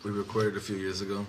we recorded a few years ago.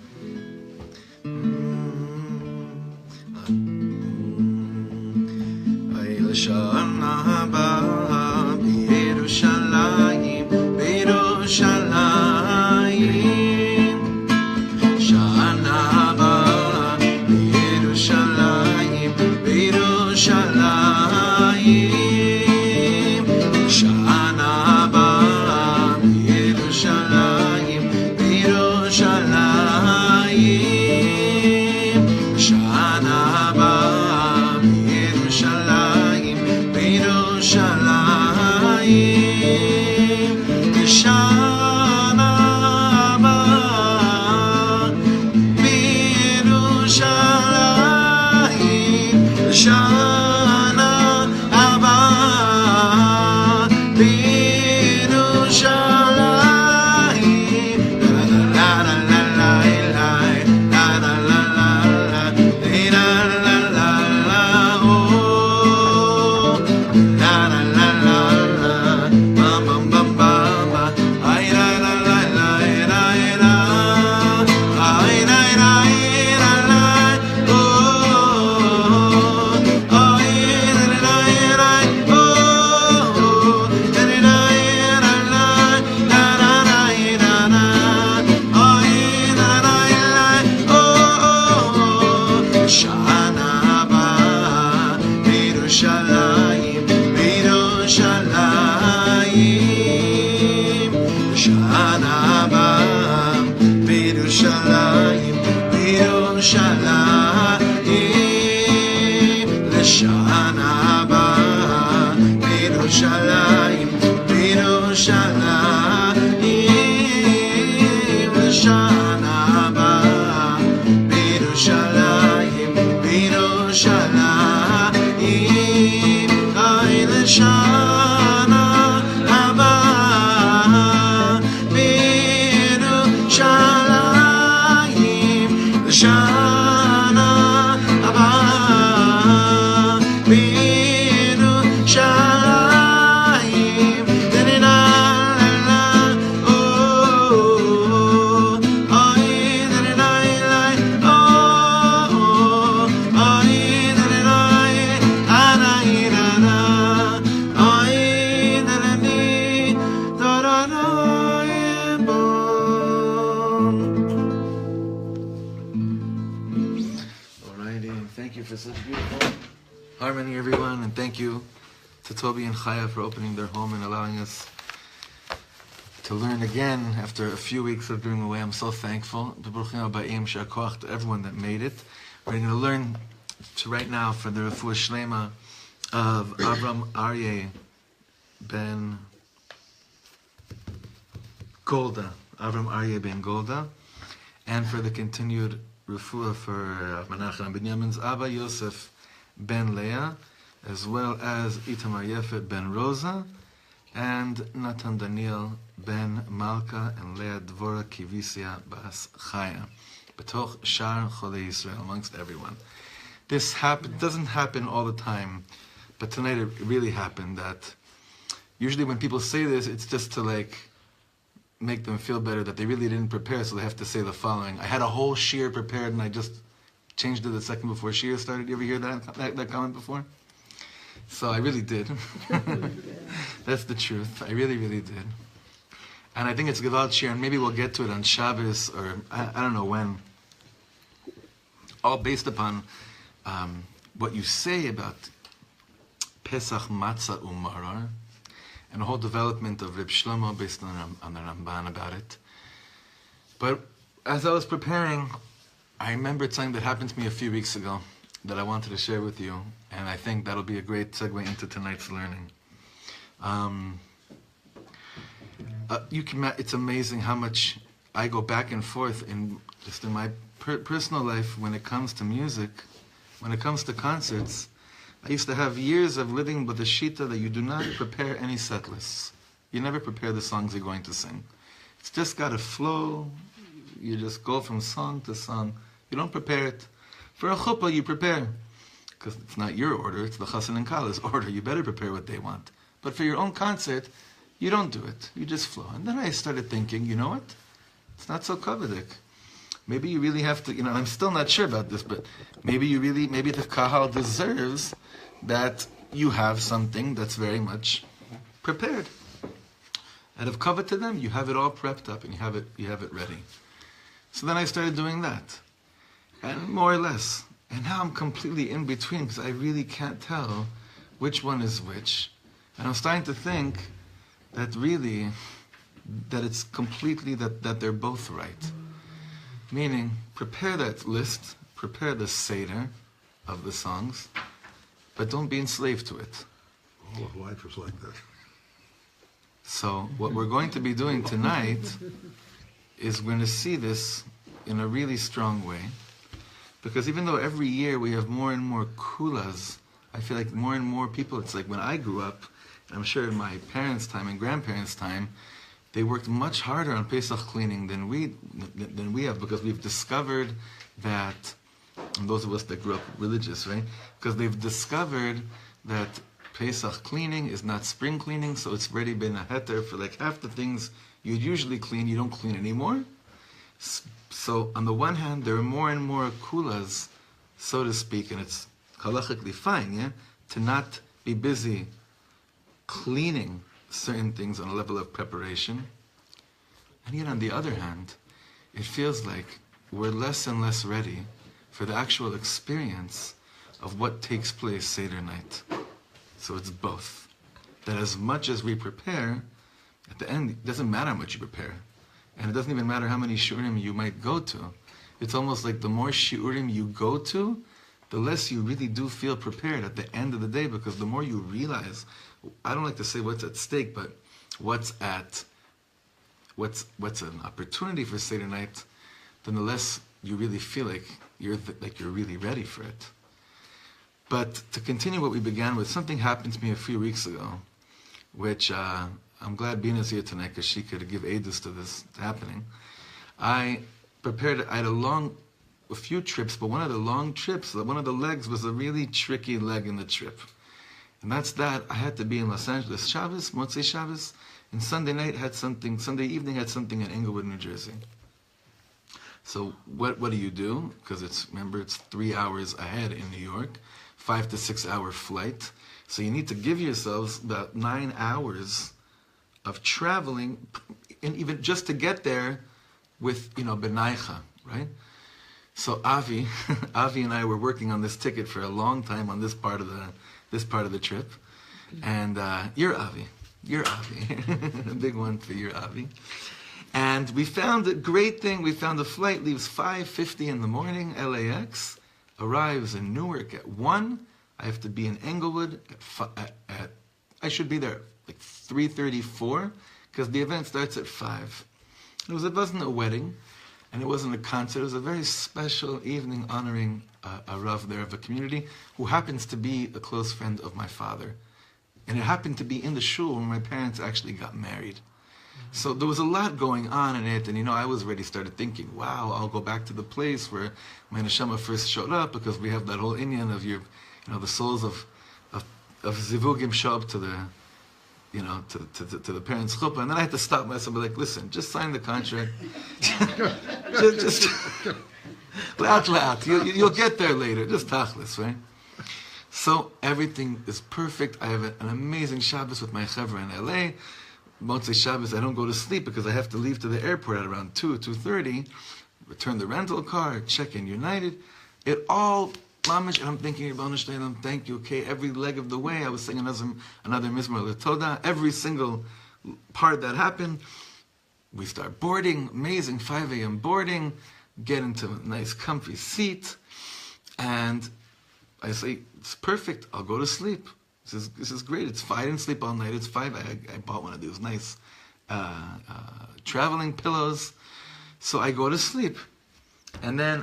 For opening their home and allowing us to learn again after a few weeks of being away. I'm so thankful to everyone that made it. We're going to learn right now for the refuah shlema of Avram Aryeh ben Golda, and for the continued refuah for Menachem Binyamin's Abba Yosef ben Leah, as well as Itamar Yefet ben Rosa, and Natan Daniel ben Malka, and Leah Dvora Kivisia bas Chaya, Betoch Shar Cholei Yisrael, amongst everyone. This doesn't happen all the time, but tonight it really happened. That usually when people say this, it's just to make them feel better that they really didn't prepare, so they have to say the following. I had a whole shiur prepared and I just changed it the second before shiur started. You ever hear that comment before? So I really did. That's the truth. I really, really did. And I think it's Gevalt Shir, and maybe we'll get to it on Shabbos, or I don't know when. All based upon what you say about Pesach Matzah Umaror, and the whole development of Reb Shlomo based on the Ramban about it. But as I was preparing, I remembered something that happened to me a few weeks ago that I wanted to share with you, and I think that'll be a great segue into tonight's learning. It's amazing how much I go back and forth in my personal life when it comes to music, when it comes to concerts. I used to have years of living with the shita that you do not prepare any set lists. You never prepare the songs you're going to sing. It's just got to flow. You just go from song to song. You don't prepare it. For a chuppah, you prepare. Because it's not your order, it's the chassan and kala's order. You better prepare what they want. But for your own concert, you don't do it. You just flow. And then I started thinking, you know what? It's not so kovedik. Maybe you really have to, I'm still not sure about this, but maybe the kahal deserves that you have something that's very much prepared. Out of kavod to them, you have it all prepped up and you have it ready. So then I started doing that, and more or less. And now I'm completely in between because I really can't tell which one is which. And I'm starting to think that really, that it's completely that they're both right. Meaning, prepare that list, prepare the seder of the songs, but don't be enslaved to it. All of life is like that. So what we're going to be doing tonight is we're going to see this in a really strong way. Because even though every year we have more and more kulas, I feel like more and more people, it's like when I grew up, I'm sure in my parents' time and grandparents' time, they worked much harder on Pesach cleaning than we have, because we've discovered that, and those of us that grew up religious, right? Because they've discovered that Pesach cleaning is not spring cleaning, so it's already been a heter for like half the things you'd usually clean, you don't clean anymore. So on the one hand, there are more and more kulas, so to speak, and it's halachically fine, yeah, to not be busy cleaning certain things on a level of preparation. And yet on the other hand, it feels like we're less and less ready for the actual experience of what takes place Seder night. So it's both. That as much as we prepare, at the end, it doesn't matter how much you prepare. And it doesn't even matter how many shiurim you might go to. It's almost like the more shiurim you go to, the less you really do feel prepared at the end of the day, because the more you realize, I don't like to say what's at stake, but what's an opportunity for Seder night, then the less you really feel like you're really ready for it. But to continue what we began with, something happened to me a few weeks ago, which I'm glad Bina's here tonight because she could give aidus to this happening. I had a few trips, but one of the long trips, one of the legs was a really tricky leg in the trip. And that's that I had to be in Los Angeles Shabbos, Motzei Shabbos, and Sunday evening had something in Englewood, New Jersey. So what do you do? Because it's 3 hours ahead in New York, 5 to 6 hour flight. So you need to give yourselves about 9 hours of traveling, and even just to get there with, benaicha, right? So Avi and I were working on this ticket for a long time on this part of the trip, and you're Avi, a big one for your Avi. And we found a great thing. We found a flight leaves 5:50 in the morning, LAX, arrives in Newark at 1. I have to be in Englewood at I should be there like 3:34, because the event starts at 5. It wasn't a wedding, and it wasn't a concert. It was a very special evening honoring a Rav there of a community who happens to be a close friend of my father. And it happened to be in the shul where my parents actually got married. So there was a lot going on in it, and I was already started thinking, wow, I'll go back to the place where my neshama first showed up, because we have that whole inyan of the souls of zivugim show up to the to the parents' chuppah, and then I had to stop myself and be like, listen, just sign the contract. just laat. You'll get there later. Just tachlis, right? So everything is perfect. I have an amazing Shabbos with my chevra in LA. Motzei Shabbos, I don't go to sleep because I have to leave to the airport at around 2:30, return the rental car, check in United. It all, mamish, and I'm thinking, thank you, okay, every leg of the way. I was singing another Mizmor L'Toda. Every single part that happened, we start boarding, amazing 5 a.m. boarding, get into a nice comfy seat, and I say, it's perfect, I'll go to sleep. This is great. I didn't sleep all night. It's 5. I bought one of those nice traveling pillows. So I go to sleep. And then,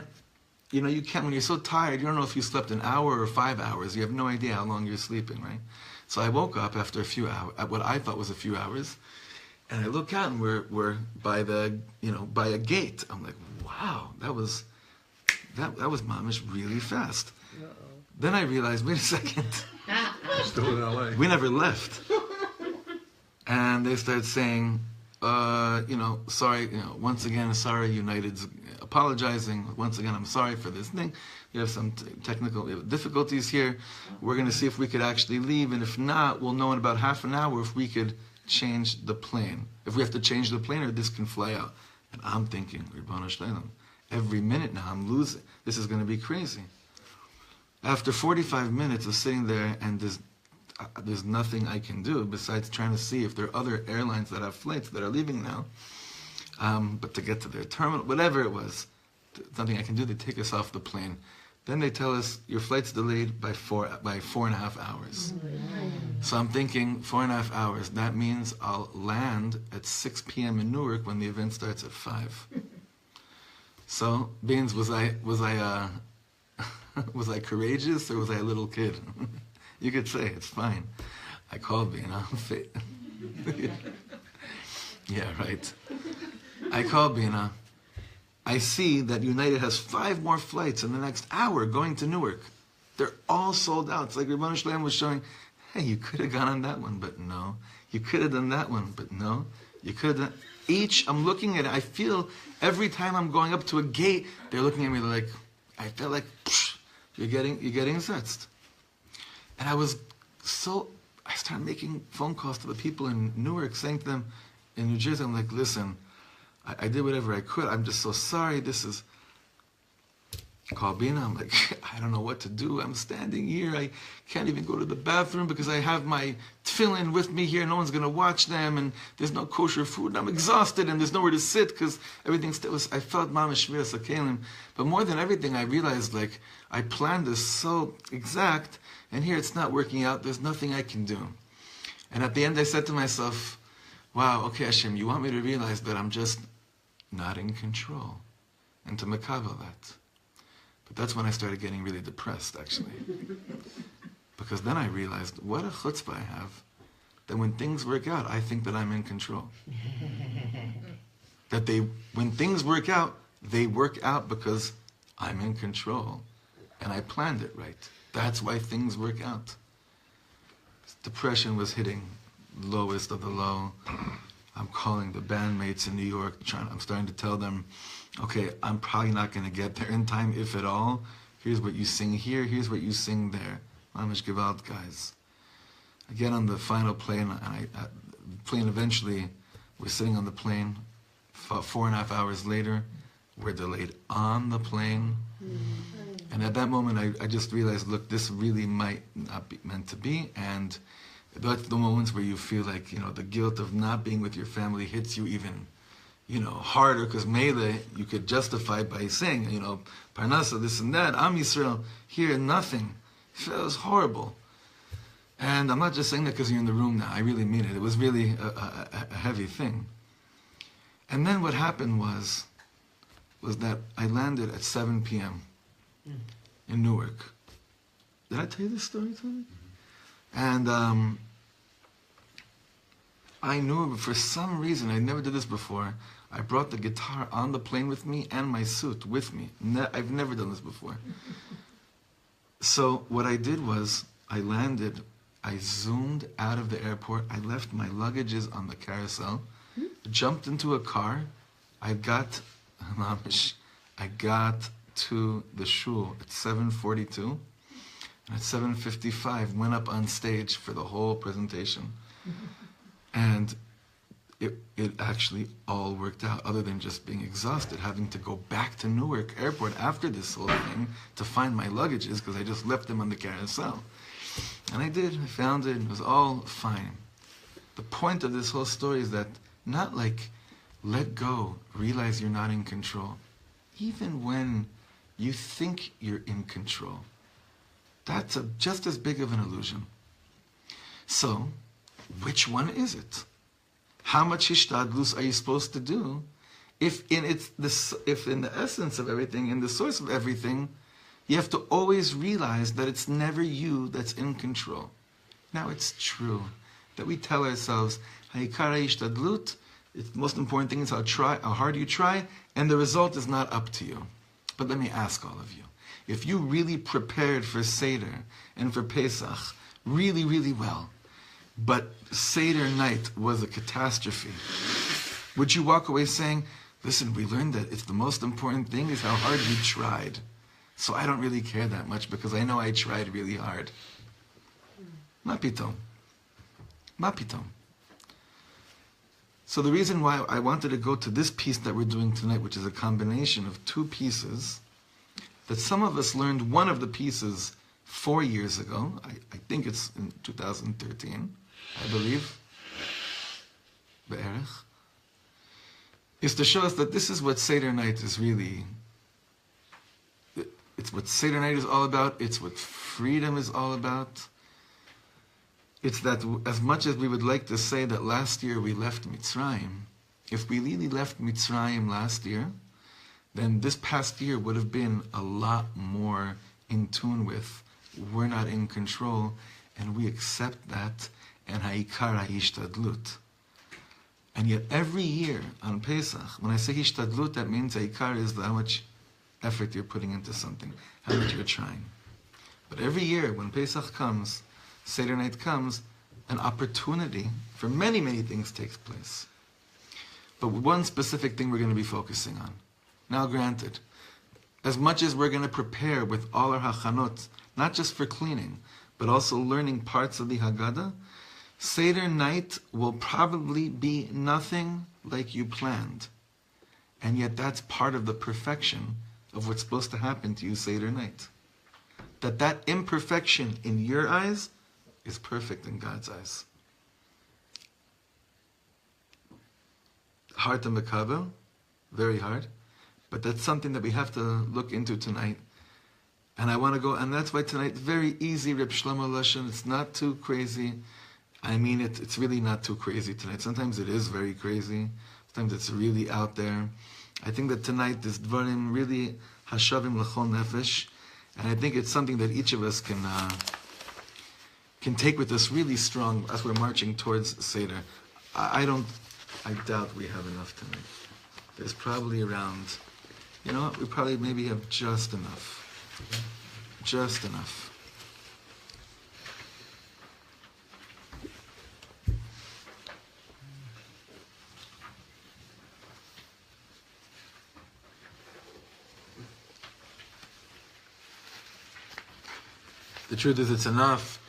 you can't, when you're so tired, you don't know if you slept an hour or 5 hours. You have no idea how long you're sleeping, right? So I woke up after a few hours, what I thought was a few hours, and I look out and we're by by a gate. I'm like, wow, that was mamish really fast. Uh-oh. Then I realized, wait a second. Still in LA. We never left. And they started saying, sorry, once again, sorry, United's apologizing. Once again, I'm sorry for this thing. We have some technical difficulties here. We're going to see if we could actually leave, and if not, we'll know in about half an hour if we could change the plane. If we have to change the plane, or this can fly out. And I'm thinking, Ribono Shleilam, every minute now I'm losing. This is going to be crazy. After 45 minutes of sitting there, and there's nothing I can do besides trying to see if there are other airlines that have flights that are leaving now. But to get to their terminal, whatever it was, nothing I can do. They take us off the plane. Then they tell us your flight's delayed by 4.5 hours. So I'm thinking 4.5 hours. That means I'll land at 6 p.m. in Newark when the event starts at 5. So, Beans, was I was I courageous or was I a little kid? You could say it's fine. I called Bina. Yeah, right. I called Bina. I see that United has 5 more flights in the next hour going to Newark. They're all sold out. It's like Ribono Shleilam was showing, hey, you could have gone on that one, but no. You could have done that one, but no. You could have done... Each, I'm looking at it, I feel every time I'm going up to a gate, they're looking at me like, I feel like, you're getting zitzt. And I started making phone calls to the people in Newark, saying to them, in New Jersey, I'm like, listen, I did whatever I could. I'm just so sorry. This is... Call Bina. I'm like, I don't know what to do. I'm standing here. I can't even go to the bathroom because I have my tefillin with me here. No one's going to watch them, and there's no kosher food. And I'm exhausted, and there's nowhere to sit because everything still was... I felt mamash shviras hakelim. But more than everything, I realized, like, I planned this so exact, and here it's not working out. There's nothing I can do. And at the end, I said to myself, wow, okay, Hashem, you want me to realize that I'm just not in control, and to makabel that. But that's when I started getting really depressed, actually. Because then I realized, what a chutzpah I have, that when things work out, I think that I'm in control. That when things work out, they work out because I'm in control. And I planned it right. That's why things work out. Depression was hitting lowest of the low. I'm calling the bandmates in New York, I'm starting to tell them, okay, I'm probably not going to get there in time, if at all. Here's what you sing here, here's what you sing there. Mamish Gewalt, guys. I get on the final plane, and plane eventually, we're sitting on the plane, 4.5 hours later, we're delayed on the plane. And at that moment, I just realized, look, this really might not be meant to be, and that's the moments where you feel like, the guilt of not being with your family hits you even, harder, because Mele, you could justify by saying, Parnasa, this and that, Am Yisrael, here, nothing. It was horrible. And I'm not just saying that because you're in the room now, I really mean it. It was really a heavy thing. And then what happened was that I landed at 7 p.m. in Newark. Did I tell you this story, Tony? And I knew, for some reason, I never did this before, I brought the guitar on the plane with me and my suit with me. I've never done this before. So what I did was, I landed, I zoomed out of the airport, I left my luggages on the carousel, jumped into a car, I got to the shul at 7:42, and at 7:55 went up on stage for the whole presentation. And it actually all worked out, other than just being exhausted, having to go back to Newark Airport after this whole thing to find my luggages, because I just left them on the carousel. And I did, I found it, it was all fine. The point of this whole story is that, not like, let go, realize you're not in control. Even when you think you're in control, that's just as big of an illusion. So, which one is it? How much hishtadlus are you supposed to do if in the essence of everything, in the source of everything, you have to always realize that it's never you that's in control. Now, it's true that we tell ourselves, ha'ikara hishtadlut, the most important thing is how hard you try, and the result is not up to you. But let me ask all of you, if you really prepared for Seder and for Pesach really, really well, but Seder night was a catastrophe, Would you walk away saying, listen, we learned that it's the most important thing is how hard you tried. So I don't really care that much because I know I tried really hard. Ma pitom. Ma pitom. So the reason why I wanted to go to this piece that we're doing tonight, which is a combination of two pieces, that some of us learned one of the pieces 4 years ago. I think it's in 2013, I believe. Be'erech. Is to show us that this is what Seder night is really. It's what Seder night is all about. It's what freedom is all about. It's that as much as we would like to say that last year we left Mitzrayim, if we really left Mitzrayim last year, then this past year would have been a lot more in tune with, we're not in control, and we accept that, and ha'ikar ha'ishtadlut. And yet every year on Pesach, when I say ishtadlut, that means ha'ikar is how much effort you're putting into something, how much you're trying. But every year when Pesach comes, Seder night comes, an opportunity for many, many things takes place. But one specific thing we're going to be focusing on. Now granted, as much as we're going to prepare with all our hachanot, not just for cleaning, but also learning parts of the Haggadah, Seder night will probably be nothing like you planned. And yet that's part of the perfection of what's supposed to happen to you Seder night. That imperfection in your eyes is perfect in God's eyes. Hard to makabel, very hard, but that's something that we have to look into tonight. And I want to go, and that's why tonight, very easy, Reb Shlomo Lashon, it's not too crazy. I mean, it's really not too crazy tonight. Sometimes it is very crazy. Sometimes it's really out there. I think that tonight, this dvarim really hashavim l'chol nefesh, and I think it's something that each of us can take with us really strong as we're marching towards Seder. I doubt we have enough tonight. There's probably around, you know what, we probably maybe have just enough. Just enough. The truth is it's enough.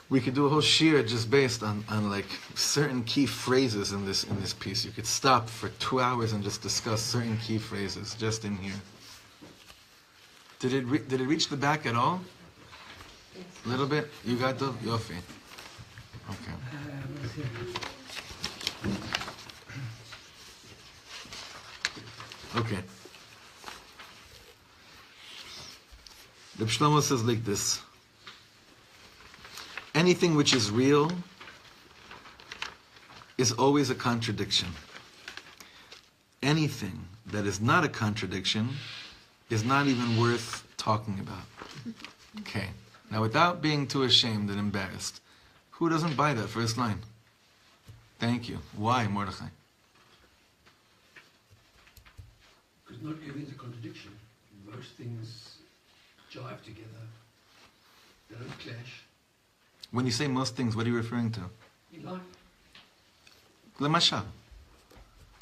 We could do a whole shir just based on like certain key phrases in this piece. You could stop for 2 hours and just discuss certain key phrases just in here. Did it reach the back at all? A little bit? You got the Yofi. Okay. Okay. The Shlomo says like this. Anything which is real is always a contradiction. Anything that is not a contradiction is not even worth talking about. Okay. Now, without being too ashamed and embarrassed, who doesn't buy that first line? Thank you. Why, Mordechai? Because not everything's a contradiction. Most things jive together. They don't clash. When you say most things, what are you referring to? In life. Lemashal.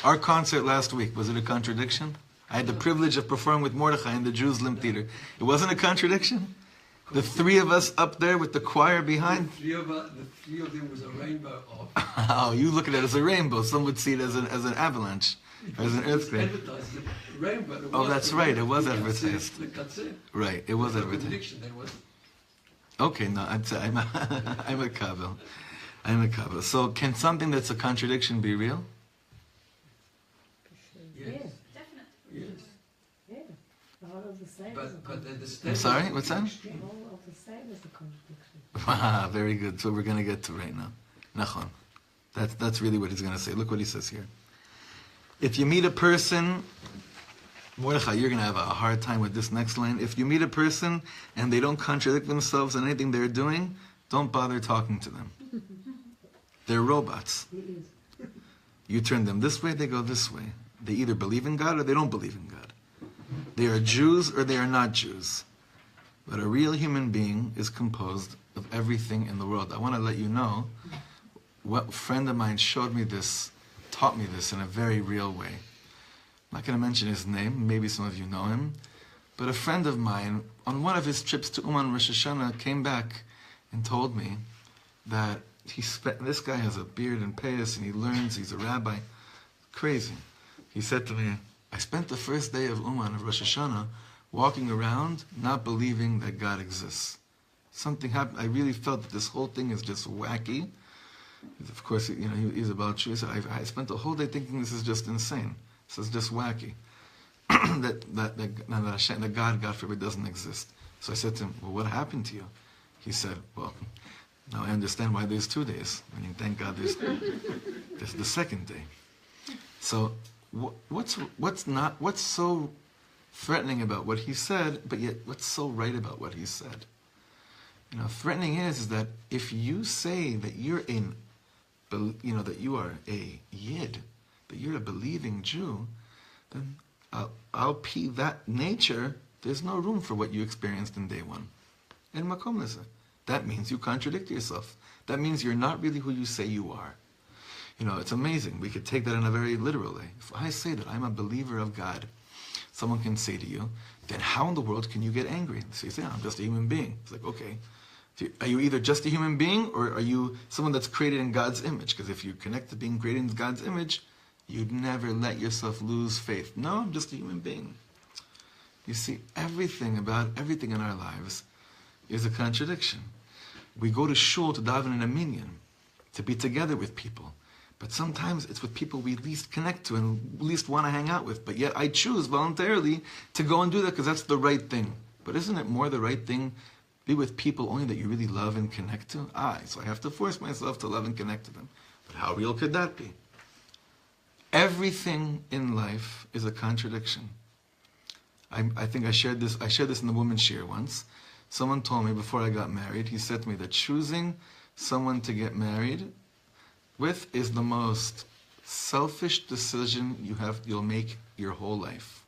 Our concert last week, was it a contradiction? I had the privilege of performing with Mordechai in the Jerusalem Theater. It wasn't a contradiction? The three of us up there with the choir behind? The three of them was a rainbow of... Oh, you look at it as a rainbow. Some would see it as an avalanche, as an earthquake. Rainbow. Oh, that's right. It was advertised. The concert. Right, it was advertised. Contradiction, that was. Okay, no, I'm a kabel. I'm a kabel. So, can something that's a contradiction be real? Yes. Definitely. Yes. Yeah. The whole of the same is a But contradiction. I'm sorry, what's that? The whole of the same is a contradiction. Ah, very good. So we're going to get to right now. Nachon. That's really what he's going to say. Look what he says here. If you meet a person, Mordechai, you're going to have a hard time with this next line. If you meet a person and they don't contradict themselves in anything they're doing, don't bother talking to them. They're robots. You turn them this way, they go this way. They either believe in God or they don't believe in God. They are Jews or they are not Jews. But a real human being is composed of everything in the world. I want to let you know, what friend of mine showed me this taught me this in a very real way. I'm not going to mention his name, maybe some of you know him, but a friend of mine, on one of his trips to Uman Rosh Hashanah, came back and told me that this guy has a beard and payas, and he learns, he's a rabbi. Crazy. He said to me, I spent the first day of Uman, of Rosh Hashanah, walking around not believing that God exists. Something happened. I really felt that this whole thing is just wacky. Of course, he's about you. So I spent the whole day thinking this is just insane. This is just wacky. that God forbid, doesn't exist. So I said to him, well, what happened to you? He said, well, now I understand why there's 2 days. I mean, thank God there's the second day. So what's so threatening about what he said, but yet what's so right about what he said? Threatening is that if you say that you're that you are a yid, that you're a believing Jew, then I'll pee that nature. There's no room for what you experienced in day one. And makom leza. That means you contradict yourself. That means you're not really who you say you are. It's amazing. We could take that in a very literal way. If I say that I'm a believer of God, someone can say to you, then how in the world can you get angry? So you say, I'm just a human being. It's like, okay. Are you either just a human being, or are you someone that's created in God's image? Because if you connect to being created in God's image, you'd never let yourself lose faith. No, I'm just a human being. You see, everything in our lives is a contradiction. We go to shul to daven in a minyan, to be together with people. But sometimes it's with people we least connect to and least want to hang out with. But yet I choose voluntarily to go and do that because that's the right thing. But isn't it more the right thing be with people only that you really love and connect to? So I have to force myself to love and connect to them. But how real could that be? Everything in life is a contradiction. I think I shared this in the women's share once. Someone told me before I got married, he said to me that choosing someone to get married with is the most selfish decision you'll make your whole life.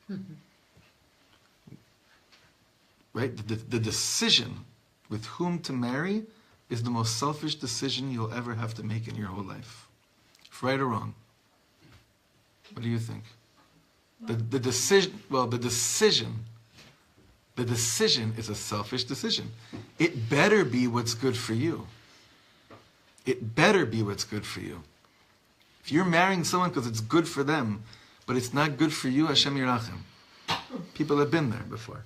Right? The decision with whom to marry is the most selfish decision you'll ever have to make in your whole life. Right or wrong? What do you think? The decision is a selfish decision. It better be what's good for you. It better be what's good for you. If you're marrying someone because it's good for them, but it's not good for you, Hashem Yirachem. People have been there before.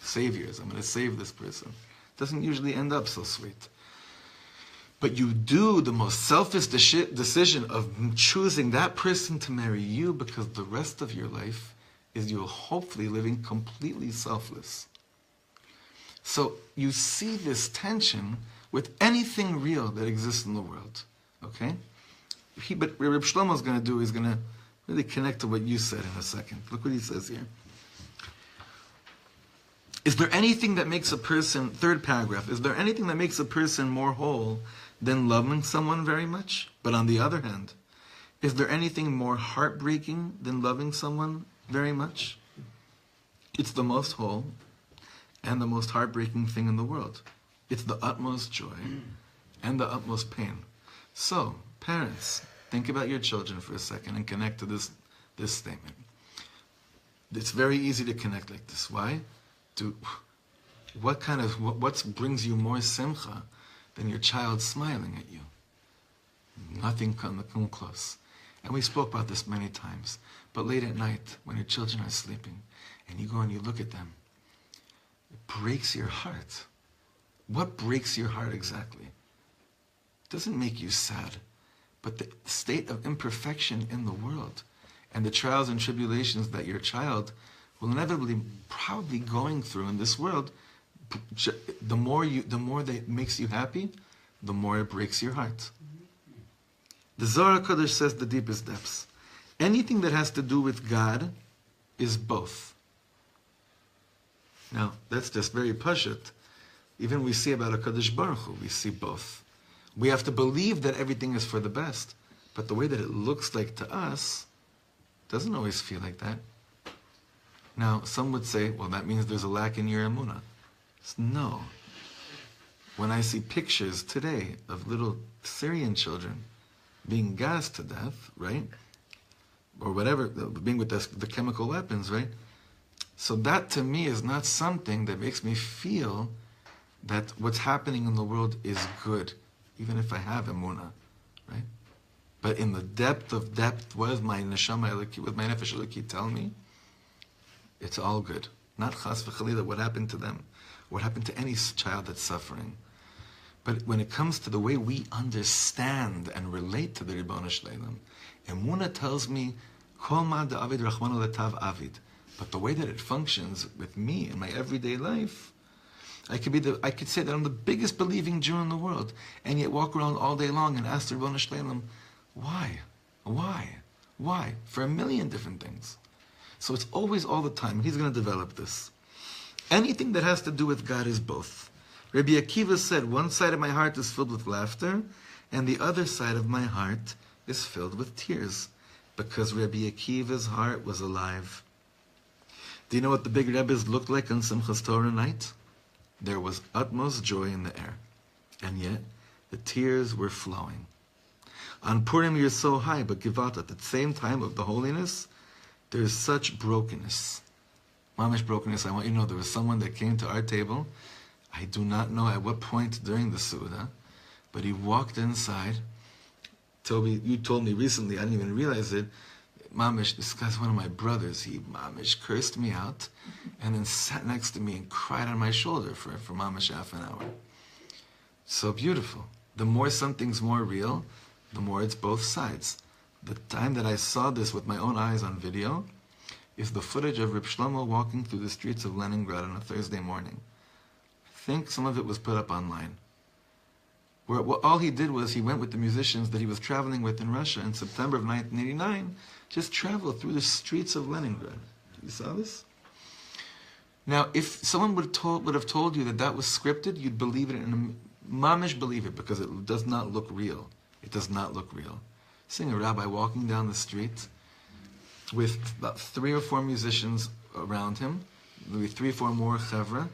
Saviors, I'm going to save this person. Doesn't usually end up so sweet. But you do the most selfish decision of choosing that person to marry you because the rest of your life is you hopefully living completely selfless. So you see this tension with anything real that exists in the world. Okay? But what Reb Shlomo is going to do is going to really connect to what you said in a second. Look what he says here. Is there anything that makes a person, third paragraph, is there anything that makes a person more whole than loving someone very much? But on the other hand, is there anything more heartbreaking than loving someone very much? It's the most whole and the most heartbreaking thing in the world. It's the utmost joy and the utmost pain. So, parents, think about your children for a second and connect to this statement. It's very easy to connect like this. Why? What brings you more simcha than your child smiling at you? Nothing can come close. And we spoke about this many times. But late at night, when your children are sleeping, and you go and you look at them, it breaks your heart. What breaks your heart exactly? It doesn't make you sad, but the state of imperfection in the world and the trials and tribulations that your child will inevitably probably going through in this world, the more that makes you happy, the more it breaks your heart. The Zohar HaKadosh says the deepest depths. Anything that has to do with God is both. Now, that's just very pashut. Even we see about HaKadosh Baruch Hu, we see both. We have to believe that everything is for the best, but the way that it looks like to us doesn't always feel like that. Now, some would say, well, that means there's a lack in your emunah. No. When I see pictures today of little Syrian children being gassed to death, right? or whatever, being with the chemical weapons, right? So that to me is not something that makes me feel that what's happening in the world is good, even if I have emunah, right? But in the depth of depth, what does my neshama eliki, what my nefesh eliki tell me? It's all good. Not chas v'chalila, what happened to them, what happened to any child that's suffering. But when it comes to the way we understand and relate to the Ribono Shel Olam, emunah tells me, Kol ma da'avid rachmanu letav avid. But the way that it functions with me in my everyday life, I could say that I'm the biggest believing Jew in the world, and yet walk around all day long and ask the Ribono Shel Olam, why? For a million different things. So it's always all the time. He's going to develop this. Anything that has to do with God is both. Rabbi Akiva said, one side of my heart is filled with laughter, and the other side of my heart is filled with tears, because Rabbi Akiva's heart was alive. Do you know what the big Rebbes looked like on Simchas Torah night? There was utmost joy in the air, and yet the tears were flowing. On Purim you're so high, but Givat, at the same time of the holiness, there's such brokenness. Mamish brokenness. I want you to know there was someone that came to our table. I do not know at what point during the Suda, but he walked inside. Toby, you told me recently, I didn't even realize it. Mamish, this guy's one of my brothers. He, Mamish, cursed me out and then sat next to me and cried on my shoulder for Mamish half an hour. So beautiful. The more something's more real, the more it's both sides. The time that I saw this with my own eyes on video is the footage of Reb Shlomo walking through the streets of Leningrad on a Thursday morning. I think some of it was put up online. Where all he did was he went with the musicians that he was traveling with in Russia in September of 1989, just traveled through the streets of Leningrad. You saw this? Now, if someone would have told you that was scripted, you'd believe it, and mamish believe it, because it does not look real. It does not look real. Seeing a rabbi walking down the street with about 3 or 4 musicians around him, maybe 3 or 4 more chevra,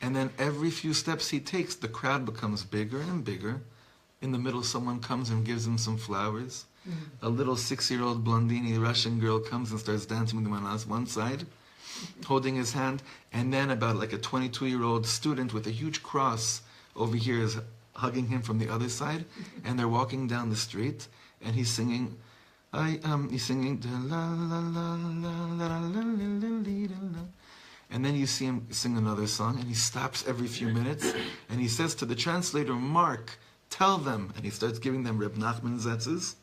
and then every few steps he takes, the crowd becomes bigger and bigger. In the middle, someone comes and gives him some flowers. A little 6-year-old blondini Russian girl comes and starts dancing with him on one side, holding his hand. And then about like a 22-year-old student with a huge cross over here is hugging him from the other side. And they're walking down the street, and he's singing, he's singing, la la la la la la la. And then you see him sing another song, and he stops every few minutes, and he says to the translator, Mark, tell them. And he starts giving them Reb Nachman Zetzes.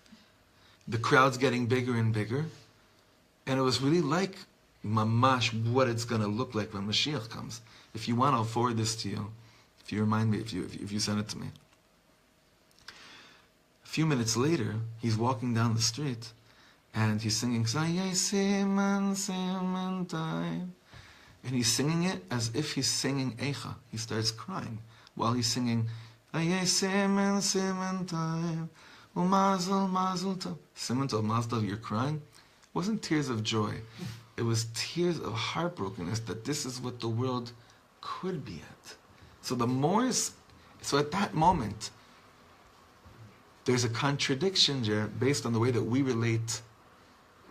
The crowd's getting bigger and bigger. And it was really like mamash what it's going to look like when Mashiach comes. If you want, I'll forward this to you. If you remind me, if you send it to me. A few minutes later, he's walking down the street, and he's singing, and he's singing it as if he's singing Eicha. He starts crying while he's singing, Simen Tov, Mazel Tov, you're crying. It wasn't tears of joy. It was tears of heartbrokenness that this is what the world could be at. So at that moment, there's a contradiction there based on the way that we relate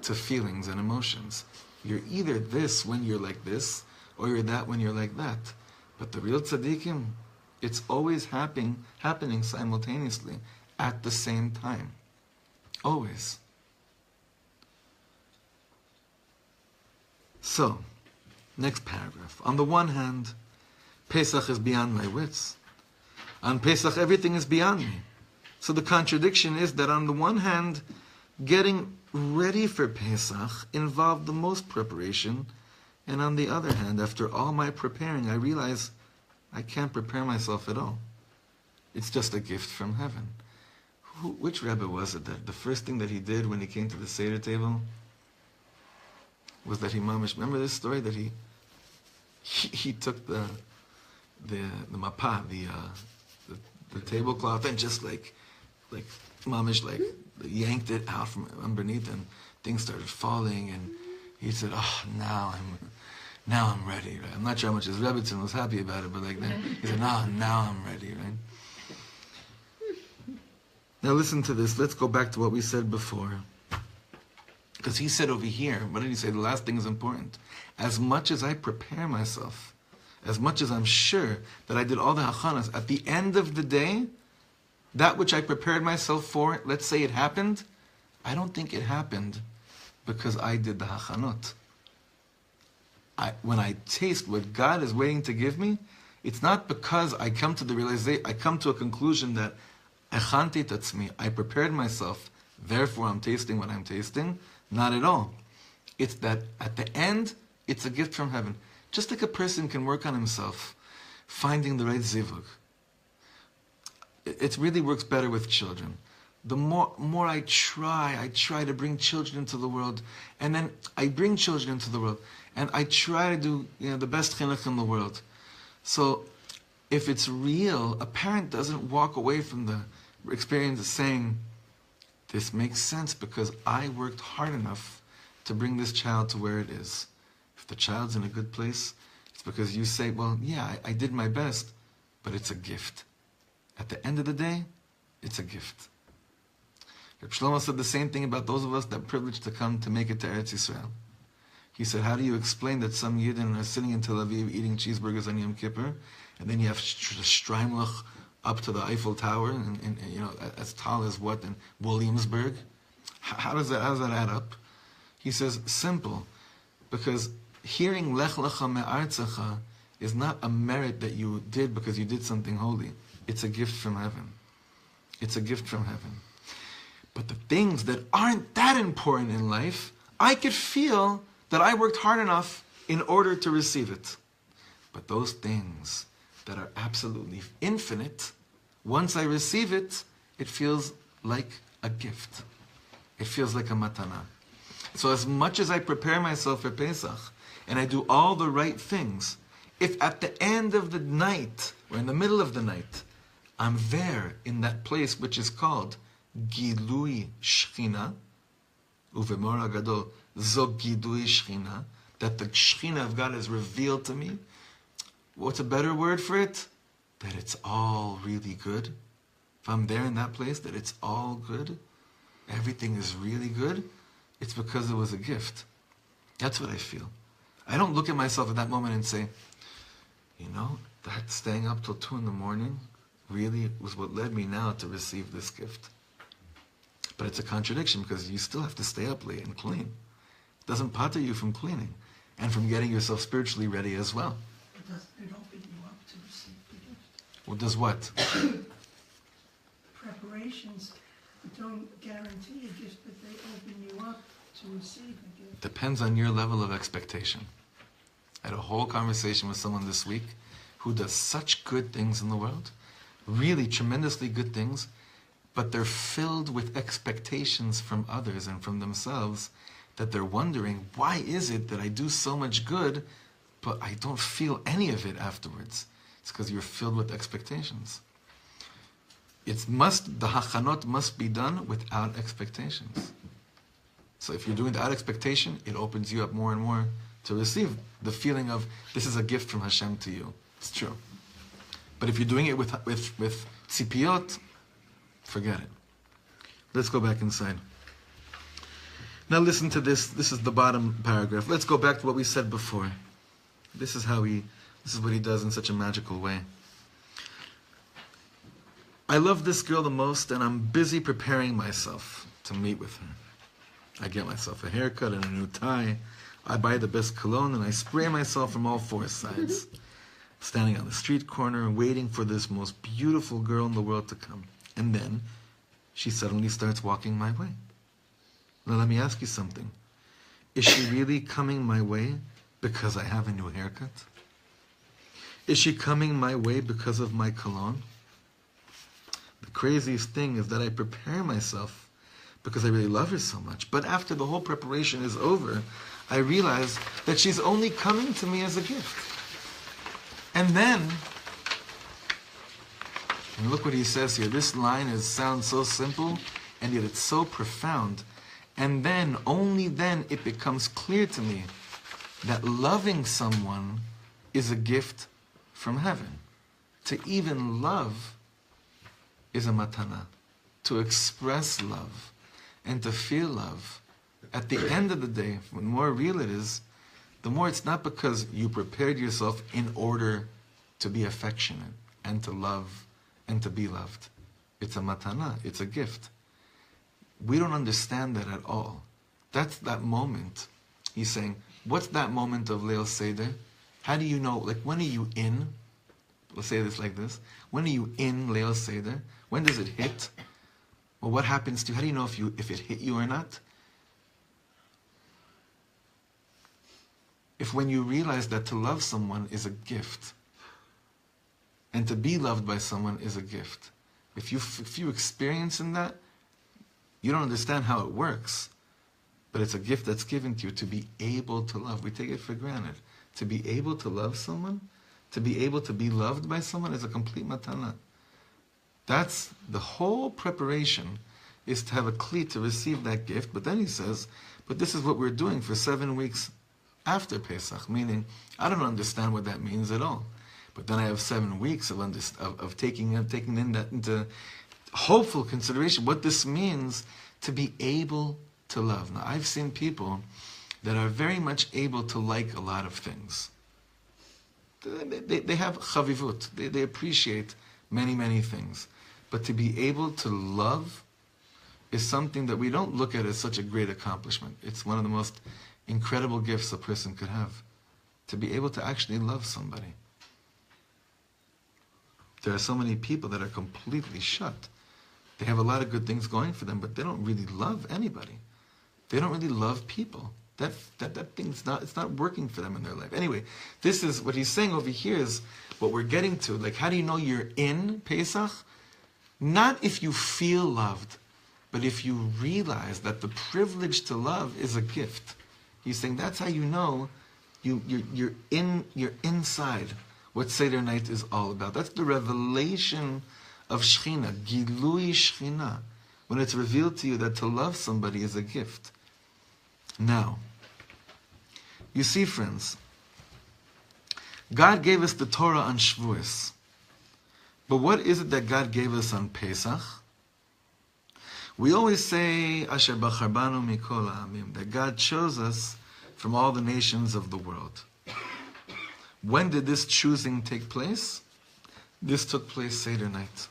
to feelings and emotions. You're either this when you're like this, or you're that when you're like that. But the real tzaddikim, it's always happening simultaneously at the same time. Always. So, next paragraph. On the one hand, Pesach is beyond my wits. On Pesach, everything is beyond me. So the contradiction is that on the one hand, getting ready for Pesach involved the most preparation, and on the other hand, after all my preparing, I realize I can't prepare myself at all. It's just a gift from heaven. Which Rebbe was it that the first thing that he did when he came to the Seder table was that he mamish, remember this story that he took the mapa, the tablecloth, and just like mamish yanked it out from underneath, and things started falling, and he said, now I'm ready, right? I'm not sure how much his Rebbetzin was happy about it, but like that, he said, now I'm ready, right? Now listen to this. Let's go back to what we said before. Because he said over here, what did he say? The last thing is important. As much as I prepare myself, as much as I'm sure that I did all the hachanas, at the end of the day, that which I prepared myself for, let's say it happened, I don't think it happened because I did the hachanot. When I taste what God is waiting to give me, it's not because I come to the realization, I come to a conclusion that echanti tatzmi, I prepared myself, therefore I'm tasting what I'm tasting. Not at all. It's that at the end, it's a gift from heaven. Just like a person can work on himself, finding the right zivug. It really works better with children. The more I try to bring children into the world, and then I bring children into the world, and I try to do the best chinuch in the world. So, if it's real, a parent doesn't walk away from the experience saying, this makes sense because I worked hard enough to bring this child to where it is. If the child's in a good place, it's because you say, well, yeah, I did my best, but it's a gift. At the end of the day, it's a gift. Rabbi Shlomo said the same thing about those of us that are privileged to come to make it to Eretz Yisrael. He said, how do you explain that some Yidden are sitting in Tel Aviv eating cheeseburgers on Yom Kippur, and then you have Streimlach up to the Eiffel Tower, and as tall as what in Williamsburg? How does that add up? He says, simple, because hearing Lech Lecha Me'artzecha is not a merit that you did because you did something holy. It's a gift from heaven. It's a gift from heaven. But the things that aren't that important in life, I could feel that I worked hard enough in order to receive it. But those things that are absolutely infinite, once I receive it, it feels like a gift. It feels like a matana. So as much as I prepare myself for Pesach, and I do all the right things, if at the end of the night, or in the middle of the night, I'm there in that place which is called Gilui Shechina, Uvemor Gadol, Zog Gilui Shechina, that the Shechina of God is revealed to me. What's a better word for it? That it's all really good. If I'm there in that place, that it's all good, everything is really good, it's because it was a gift. That's what I feel. I don't look at myself at that moment and say, that staying up till 2 a.m. really was what led me now to receive this gift. But it's a contradiction because you still have to stay up late and clean. It doesn't pater you from cleaning and from getting yourself spiritually ready as well. It opened you up to receive the gift. Well, does what? Preparations don't guarantee a gift, but they open you up to receive a gift. Depends on your level of expectation. I had a whole conversation with someone this week who does such good things in the world, really tremendously good things, but they're filled with expectations from others and from themselves that they're wondering, why is it that I do so much good, but I don't feel any of it afterwards? It's because you're filled with expectations. The hachanot must be done without expectations. So if you're doing it without expectation, it opens you up more and more to receive the feeling of, this is a gift from Hashem to you. It's true. But if you're doing it with tzipiyot, forget it. Let's go back inside. Now listen to this. This is the bottom paragraph. Let's go back to what we said before. This is what he does in such a magical way. I love this girl the most, and I'm busy preparing myself to meet with her. I get myself a haircut and a new tie. I buy the best cologne, and I spray myself from all 4 sides. Standing on the street corner, waiting for this most beautiful girl in the world to come. And then, she suddenly starts walking my way. Now let me ask you something. Is she really coming my way because I have a new haircut? Is she coming my way because of my cologne? The craziest thing is that I prepare myself because I really love her so much. But after the whole preparation is over, I realize that she's only coming to me as a gift. And then, and look what he says here. This line sounds so simple, and yet it's so profound. And then, only then, it becomes clear to me that loving someone is a gift from heaven. To even love is a matana. To express love and to feel love at the end of the day, the more real it is, the more it's not because you prepared yourself in order to be affectionate and to love and to be loved. It's a matana, it's a gift. We don't understand that at all. That's that moment. He's saying, what's that moment of Leil Seder? How do you know, like when are you in? Let's say this like this. When are you in Leil Seder? When does it hit? Well, what happens to you? How do you know if it hit you or not? If when you realize that to love someone is a gift, and to be loved by someone is a gift. If you experience in that, you don't understand how it works, but it's a gift that's given to you to be able to love. We take it for granted. To be able to love someone, to be able to be loved by someone is a complete matana. That's the whole preparation, is to have a kli to receive that gift. But then he says, but this is what we're doing for 7 weeks after Pesach, meaning I don't understand what that means at all. But then I have 7 weeks of taking in that into hopeful consideration, what this means to be able to love. Now, I've seen people that are very much able to like a lot of things. They have chavivut. They appreciate many, many things. But to be able to love is something that we don't look at as such a great accomplishment. It's one of the most incredible gifts a person could have. To be able to actually love somebody. There are so many people that are completely shut. They have a lot of good things going for them, but they don't really love anybody. They don't really love people. That thing's not working for them in their life. Anyway, this is what he's saying over here is what we're getting to. Like, how do you know you're in Pesach? Not if you feel loved, but if you realize that the privilege to love is a gift. He's saying that's how you know you're inside what Seder night is all about. That's the revelation of Shechina, Gilui Shechina, when it's revealed to you that to love somebody is a gift. Now, you see, friends, God gave us the Torah on Shavuos. But what is it that God gave us on Pesach? We always say, Asher bachar banu mikol ha'amim, that God chose us from all the nations of the world. When did this choosing take place? This took place Seder night.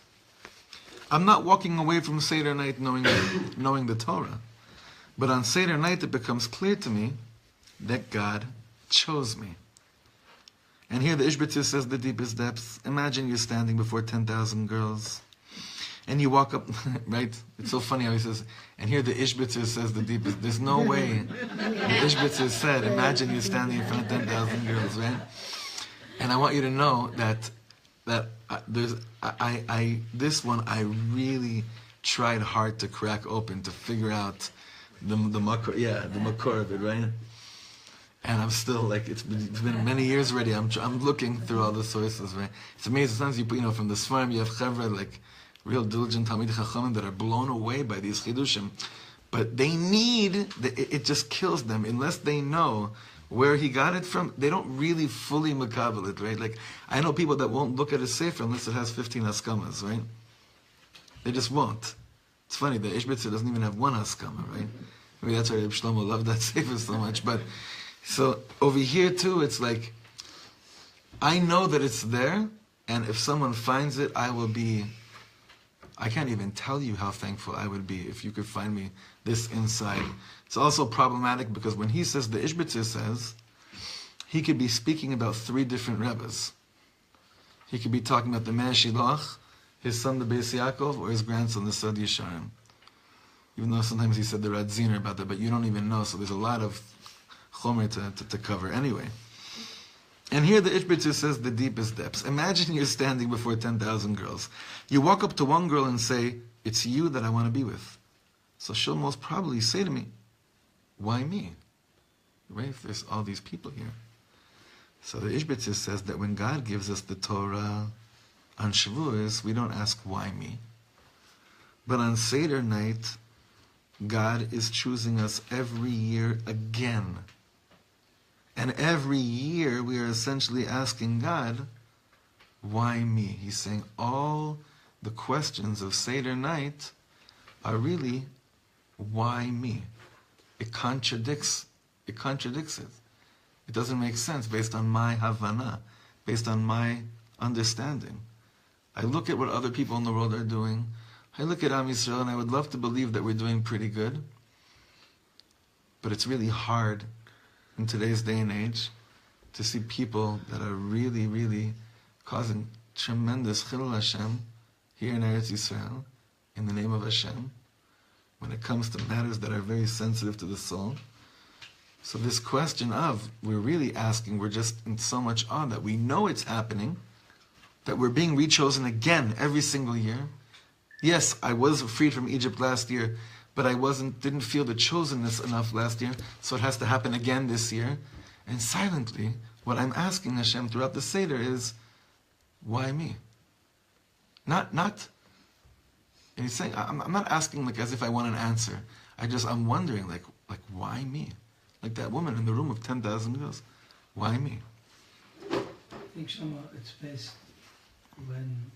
I'm not walking away from Seder night knowing the Torah. But on Seder night it becomes clear to me that God chose me. And here the Ishbitzer says the deepest depths. Imagine you're standing before 10,000 girls. And you walk up, right? It's so funny how he says, and here the Ishbitzer says the deepest. There's no way. The Ishbitzer said, imagine you're standing in front of 10,000 girls, right? And I want you to know that this one I really tried hard to crack open to figure out the makor of it, right? And I'm still like, it's been many years already. I'm looking through all the sources, right? It's amazing. Sometimes you from the Sfarim you have chevra like real diligent Talmid Chachamim that are blown away by these chidushim, but they need it just kills them unless they know where he got it from. They don't really fully makabel it, right? Like I know people that won't look at a sefer unless it has 15 haskamas, right? They just won't. It's funny, the Ishbitzer doesn't even have one haskama, right? Maybe that's why Rabbi Shlomo loved that sefer so much. But so over here too, it's like I know that it's there, and if someone finds it, I can't even tell you how thankful I would be if you could find me this inside. It's also problematic because when he says, the Ishbitzer says, he could be speaking about 3 different Rebbes. He could be talking about the Me'er Shiloach, his son the Beis Yaakov, or his grandson the Sod Yesharim. Even though sometimes he said the Radziner about that, but you don't even know, so there's a lot of chomer to cover. Anyway. And here the Ishbitzer says the deepest depths. Imagine you're standing before 10,000 girls. You walk up to one girl and say, it's you that I want to be with. So she'll most probably say to me, why me? Right? If there's all these people here. So the Ishbitzer says that when God gives us the Torah on Shavuos, we don't ask why me. But on Seder night, God is choosing us every year again. And every year we are essentially asking God, why me? He's saying all the questions of Seder night are really, why me? it contradicts it. It doesn't make sense based on my Havana, based on my understanding. I look at what other people in the world are doing. I look at Am Yisrael, and I would love to believe that we're doing pretty good. But it's really hard in today's day and age to see people that are really, really causing tremendous Chilul Hashem here in Eretz Yisrael, in the name of Hashem, when it comes to matters that are very sensitive to the soul. So this question of, we're really asking, we're just in so much awe that we know it's happening, that we're being rechosen again every single year. Yes, I was freed from Egypt last year, but I didn't feel the chosenness enough last year, so it has to happen again this year. And silently, what I'm asking Hashem throughout the Seder is, why me? Not, and he's saying, I'm not asking like as if I want an answer. I'm wondering, like why me? Like that woman in the room of 10,000 girls. Why me? I think, Shlomo, it's based when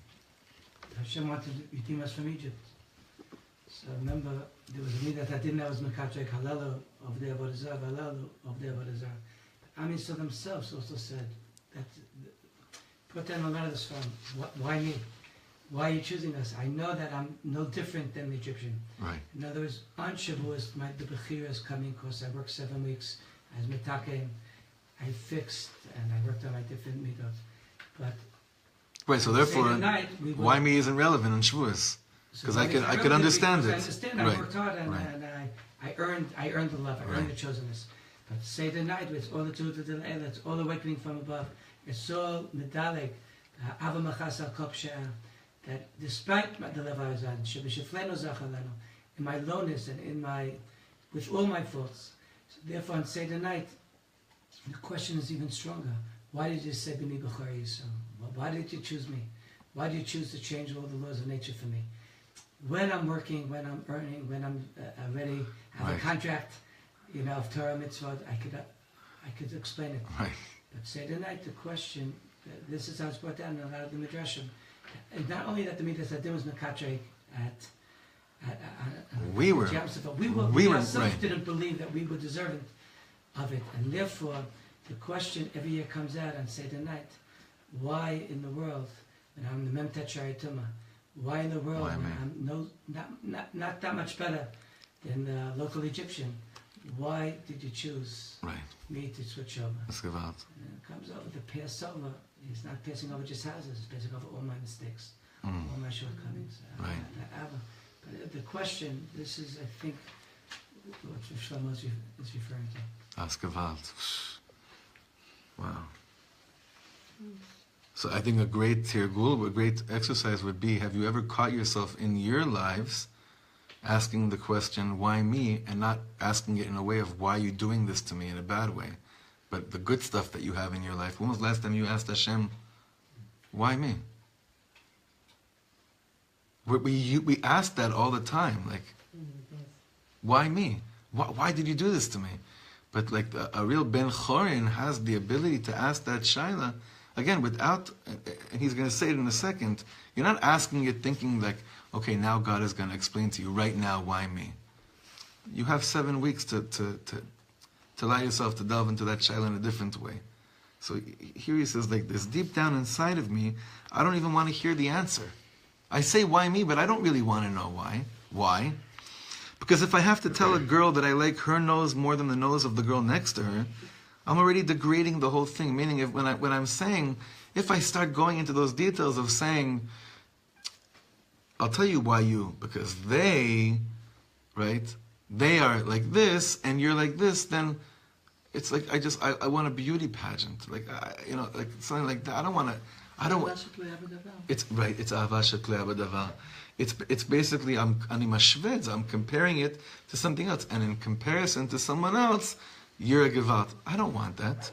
Hashem wanted to redeem us from Egypt. So remember, there was a midah that didn't have Mekachek Halalu of the Avodah Zarah, Halalu of the Avodah Zarah. Am Yisrael themselves also said that, put down a lot of this from, why me? Why are you choosing us? I know that I'm no different than the Egyptian. Right. In other words, on Shavuos, the Bechira is coming because I worked 7 weeks as Metakem. I fixed and I worked on my different midot. But right, so therefore, night, why me isn't relevant in Shavuos? Because I could understand it. I understand. Right. I worked hard and I earned the love. I earned the chosenness. But Seder night, it's all the truth of the Leil, it's all awakening from above. It's all medalig, Ava Machas al Kop She'ah, that despite the lev Hazan, Shebesheflenu Zachalenu, in my lowness and with all my faults. So therefore, on Seder night, the question is even stronger. Why did you say B'ni B'char Yisrael? Why did you choose me? Why did you choose to change all the laws of nature for me? When I'm working, when I'm earning, when I'm already have a contract, of Torah mitzvot, I could explain it. Right. But Seder night, the question, this is how it's brought down in a lot of the midrashim. And not only that the midas Adin was mekatre we were ourselves didn't believe that we were deserving of it, and therefore the question every year comes out on Seder night: why in the world, when I'm the Mem Tetzrei Tumah, why in the world when I'm not that much better than the local Egyptian? Why did you choose me to switch over? Let's give out. And it comes over to pass over. He's not passing over just houses. He's passing over all my mistakes, all my shortcomings. But the question, this is, I think, what Shlomo is referring to. That's gewalt. Wow. So I think a great tirgul, a great exercise would be, have you ever caught yourself in your lives asking the question, why me, and not asking it in a way of, why are you doing this to me in a bad way, but the good stuff that you have in your life? When was the last time you asked Hashem, why me? We ask that all the time, like, why me? Why did you do this to me? But like a real Ben Chorin has the ability to ask that shaila, again, without, and he's going to say it in a second, you're not asking it thinking like, okay, now God is going to explain to you right now, why me? You have 7 weeks to allow yourself to delve into that shaila in a different way. So here he says, like this, deep down inside of me, I don't even want to hear the answer. I say, why me? But I don't really want to know why. Why? Because if I have to tell a girl that I like her nose more than the nose of the girl next to her, I'm already degrading the whole thing. Meaning, when I'm saying, if I start going into those details of saying, I'll tell you why you, because they are like this, and you're like this, then it's like I want a beauty pageant, like like something like that. I don't want. It's right. It's ahava sheklei b'davar. It's basically I'm mashved. I'm comparing it to something else, and in comparison to someone else, you're a gewalt. I don't want that.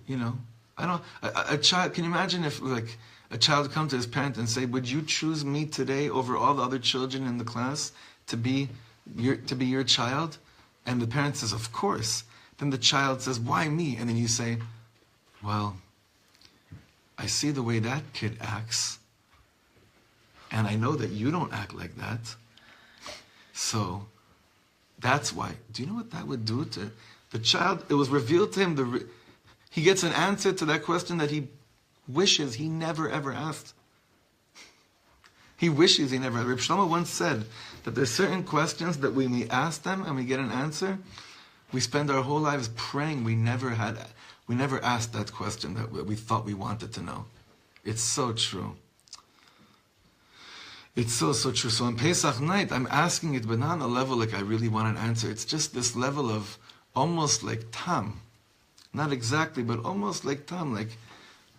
I don't. A child. Can you imagine if like a child come to his parent and say, "Would you choose me today over all the other children in the class to be your child?" And the parent says, "Of course." Then the child says, "Why me?" And then you say, "Well, I see the way that kid acts, and I know that you don't act like that. So That's why. Do you know what that would do to the child? It was revealed to him, he gets an answer to that question that he wishes he never ever asked. He wishes he never. Rabbi Shlomo once said that there's certain questions that when we ask them and we get an answer, we spend our whole lives praying we never asked that question that we thought we wanted to know. It's so true. It's so true. So on Pesach night, I'm asking it, but not on a level like I really want an answer. It's just this level of almost like tam. Not exactly, but almost like tam. Like,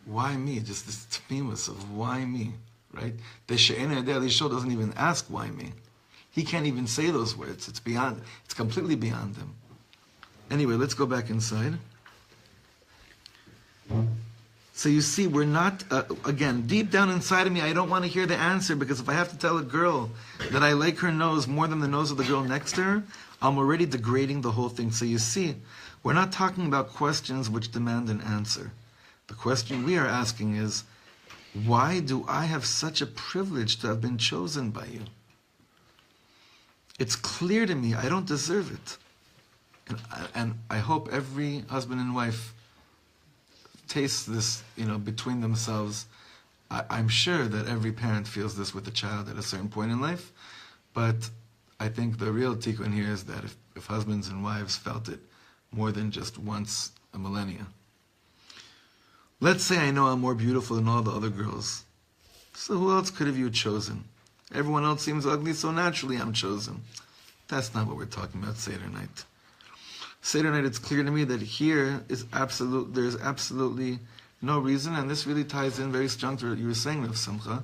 why me? Just this tmimus of why me, right? The She'ena Yodea Lisho doesn't even ask why me. He can't even say those words. It's completely beyond him. Anyway, let's go back inside. So you see, we're not, again, deep down inside of me, I don't want to hear the answer, because if I have to tell a girl that I like her nose more than the nose of the girl next to her, I'm already degrading the whole thing. So you see, we're not talking about questions which demand an answer. The question we are asking is, why do I have such a privilege to have been chosen by you? It's clear to me I don't deserve it. And I hope every husband and wife tastes this, between themselves. I'm sure that every parent feels this with a child at a certain point in life, but I think the real tikkun here is that if husbands and wives felt it more than just once a millennia. Let's say I know I'm more beautiful than all the other girls. So who else could have you chosen? Everyone else seems ugly, so naturally I'm chosen. That's not what we're talking about Seder night. Seder night, it's clear to me that here there's absolutely no reason, and this really ties in very strong to what you were saying, Rav Simcha,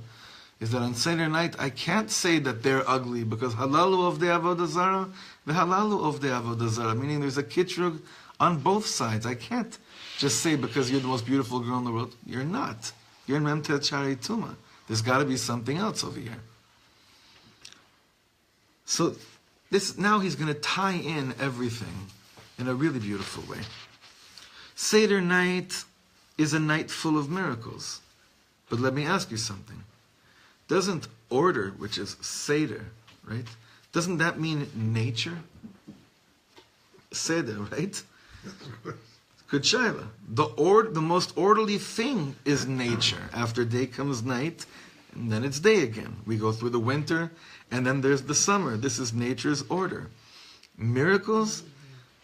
is that on Seder night, I can't say that they're ugly, because halalu of the avodah zara, v'halalu of the avodah zara, meaning there's a kitrug on both sides. I can't just say because you're the most beautiful girl in the world. You're not. You're in Memtet Shari Tuma. There's got to be something else over here. So now he's going to tie in everything in a really beautiful way. Seder night is a night full of miracles. But let me ask you something. Doesn't order, which is Seder, right? Doesn't that mean nature? Seder, right? Good shaila. The most orderly thing is nature. After day comes night, and then it's day again. We go through the winter, and then there's the summer. This is nature's order. Miracles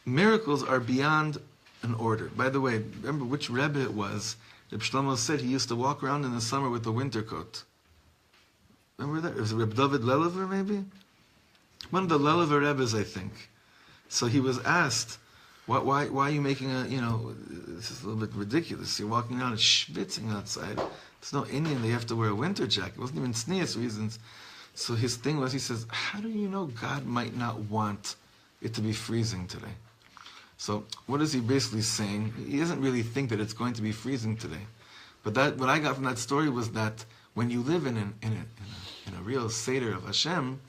are beyond an order. By the way, remember which Rebbe it was? Reb Shlomo said he used to walk around in the summer with the winter coat. Remember that? It was Reb David Lelever, maybe? One of the Lelever Rebbes, I think. So he was asked, why are you making this is a little bit ridiculous. You're walking around and schwitzing outside. There's no Indian, they have to wear a winter jacket. It wasn't even sneeze reasons. So his thing was, he says, how do you know God might not want it to be freezing today? So what is he basically saying? He doesn't really think that it's going to be freezing today. But what I got from that story was that when you live in a real Seder of Hashem,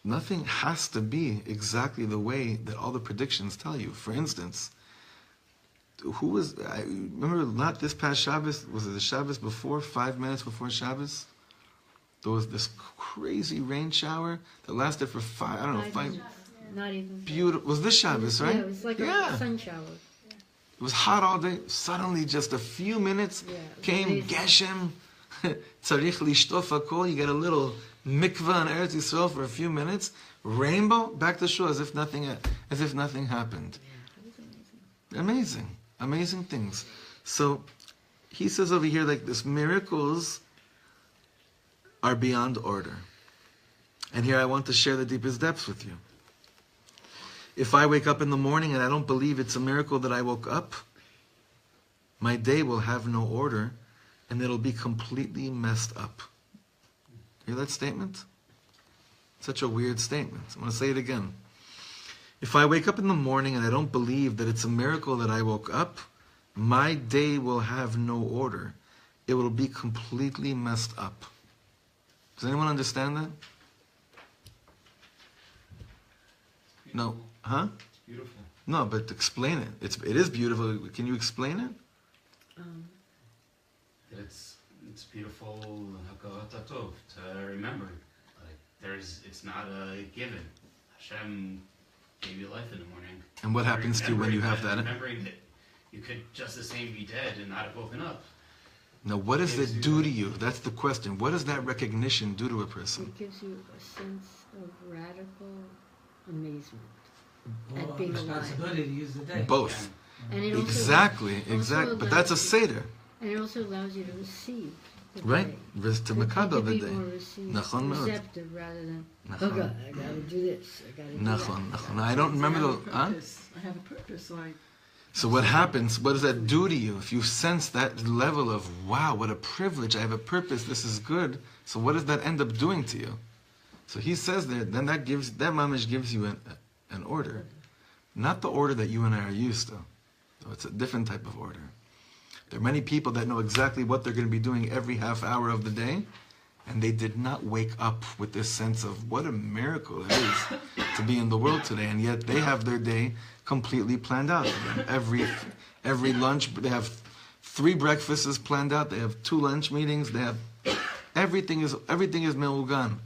nothing has to be exactly the way that all the predictions tell you. For instance, I remember not this past Shabbos, was it the Shabbos before, 5 minutes before Shabbos? There was this crazy rain shower that lasted for 5. Not even. Beautiful. Was this Shabbos, right? Yeah, it was like a sun shower. It was hot all day. Suddenly, just a few minutes came amazing. Geshem. Tzarich lishtof hakol. You get a little mikvah on Eretz Yisrael for a few minutes. Rainbow, back to shul as if nothing happened. Yeah, it was Amazing things. So he says over here, like this, miracles are beyond order. And here I want to share the deepest depths with you. If I wake up in the morning and I don't believe it's a miracle that I woke up, my day will have no order and it'll be completely messed up. Hear that statement? Such a weird statement. I'm going to say it again. If I wake up in the morning and I don't believe that it's a miracle that I woke up, my day will have no order. It will be completely messed up. Does anyone understand that? No. Huh? Beautiful. No, but explain it. It is beautiful. Can you explain it? It's beautiful hakarat tov to remember. Like it's not a given. Hashem gave you life in the morning. And what happens to you when you have that? Remembering that you could just the same be dead and not have woken up. Now, what does it do to you? That's the question. What does that recognition do to a person? It gives you a sense of radical amazement at Or being alive. responsibility to use the day. Both. And it also Exactly. also But that's a allows- Seder. And it also allows you to receive the Right? day. To makabel the be day. more receptive Nachon מאוד. rather than, Nachon. oh God, I gotta do this, I gotta do Nachon, that. nachon. I don't remember the... Huh? I have a purpose, like So what happens, what does that do to you? If you sense that level of, wow, what a privilege, I have a purpose, this is good, so what does that end up doing to you? So he says there, then that mamish gives you an order. Not the order that you and I are used to. So it's a different type of order. There are many people that know exactly what they're going to be doing every half hour of the day, and they did not wake up with this sense of what a miracle it is to be in the world today, and yet they have their day completely planned out for them. Every lunch, they have 3 breakfasts planned out, they have 2 lunch meetings, they have everything is me'ugan.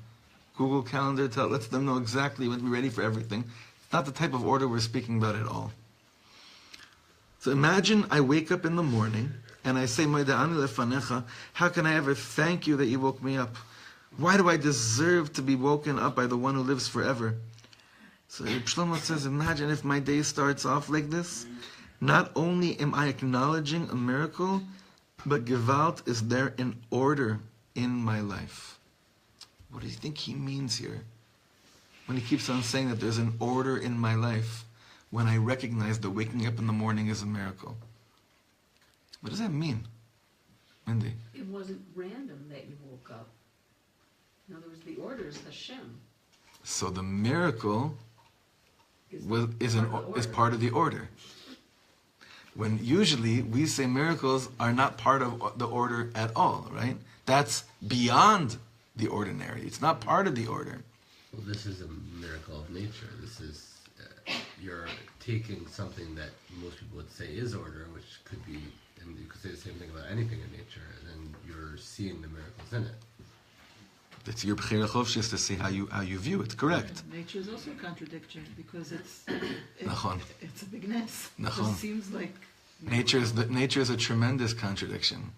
Google Calendar lets them know exactly when to be ready for everything. It's not the type of order we're speaking about at all. So imagine I wake up in the morning and I say, how can I ever thank you that you woke me up? Why do I deserve to be woken up by the one who lives forever? So Shlomo says, imagine if my day starts off like this. Not only am I acknowledging a miracle, but Gewalt is there in order in my life. What do you think he means here? When he keeps on saying that there's an order in my life, when I recognize that waking up in the morning is a miracle. What does that mean, Mindy? It wasn't random that you woke up. In other words, the order is Hashem. So the miracle is order. part of the order. When usually we say miracles are not part of the order at all, right? That's beyond the ordinary. It's not part of the order. Well, this is a miracle of nature. This is, you're taking something that most people would say is order, which could be, and you could say the same thing about anything in nature, and then you're seeing the miracles in it. It's your b'chira chofshis to see how you view it. Correct. nature is also a contradiction because it's Nachon. it's a big mess. It Nachon. just seems like Nature is a tremendous contradiction.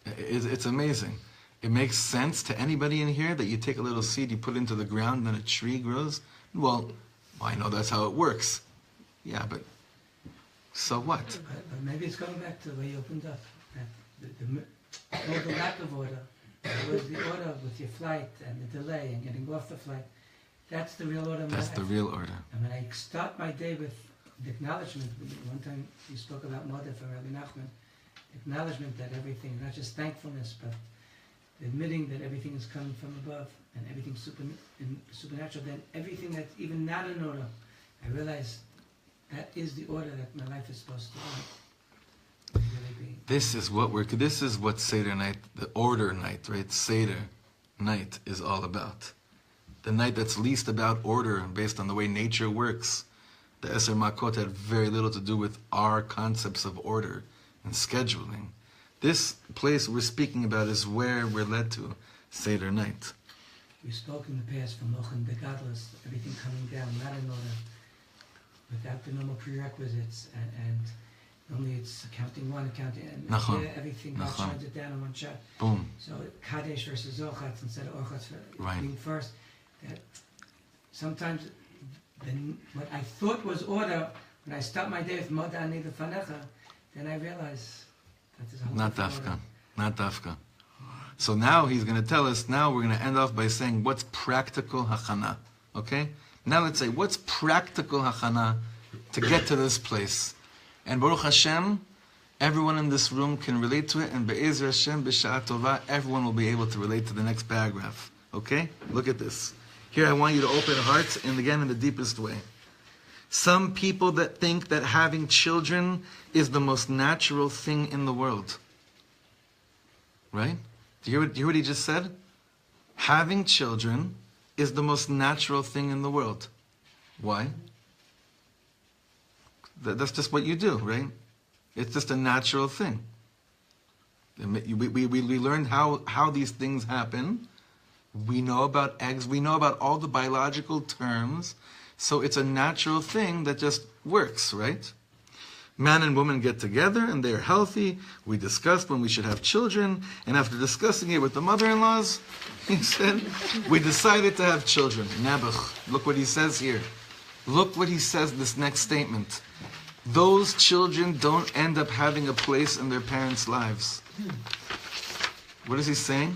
It's amazing. It makes sense to anybody in here that you take a little seed, you put it into the ground, and then a tree grows. Well, I know that's how it works. Yeah, but so what? But maybe it's going back to the way you opened up. That the lack of order, was the order with your flight and the delay and getting off the flight. That's the real order. That's the real order. And when I start my day with the acknowledgement, one time you spoke about Mother for Rabbi Nachman, acknowledgement that everything, not just thankfulness, but admitting that everything is coming from above and everything supernatural, then everything that's even not in order, I realize that is the order that my life is supposed to really be. This is what Seder night, the order night, right? Seder night is all about. The night that's least about order based on the way nature works. The Eser Makot had very little to do with our concepts of order and scheduling. This place we're speaking about is where we're led to, Seder night. We spoke in the past from Mochen the Godless, everything coming down, not in order, without the normal prerequisites, and normally it's counting one, counting, and Nachon. here everything, God Nachon. shines it down in one shot. Boom. So Kadesh versus Ochatz instead of Ochatz Right. being first. That sometimes what I thought was order, when I start my day with Moda Ani Lefanecha, then I realize that there's a whole Not different dafka. order. Not dafka. So now he's going to tell us, now we're going to end off by saying what's practical hachana. Okay? Now let's say, what's practical hachana to get to this place? And Baruch Hashem, everyone in this room can relate to it, and Be'ezer Hashem, B'Sha'at Tova, everyone will be able to relate to the next paragraph. Okay? Look at this. Here I want you to open hearts, and again in the deepest way. Some people that think that having children is the most natural thing in the world. Right? Do you hear what he just said? Having children is the most natural thing in the world. Why? That's just what you do, right? It's just a natural thing. We learned how these things happen. We know about eggs. We know about all the biological terms. So it's a natural thing that just works, right? Man and woman get together and they're healthy. We discussed when we should have children, and after discussing it with the mother-in-laws, he said, we decided to have children. Nebuch, look what he says here. Look what he says, this next statement. Those children don't end up having a place in their parents' lives. What is he saying?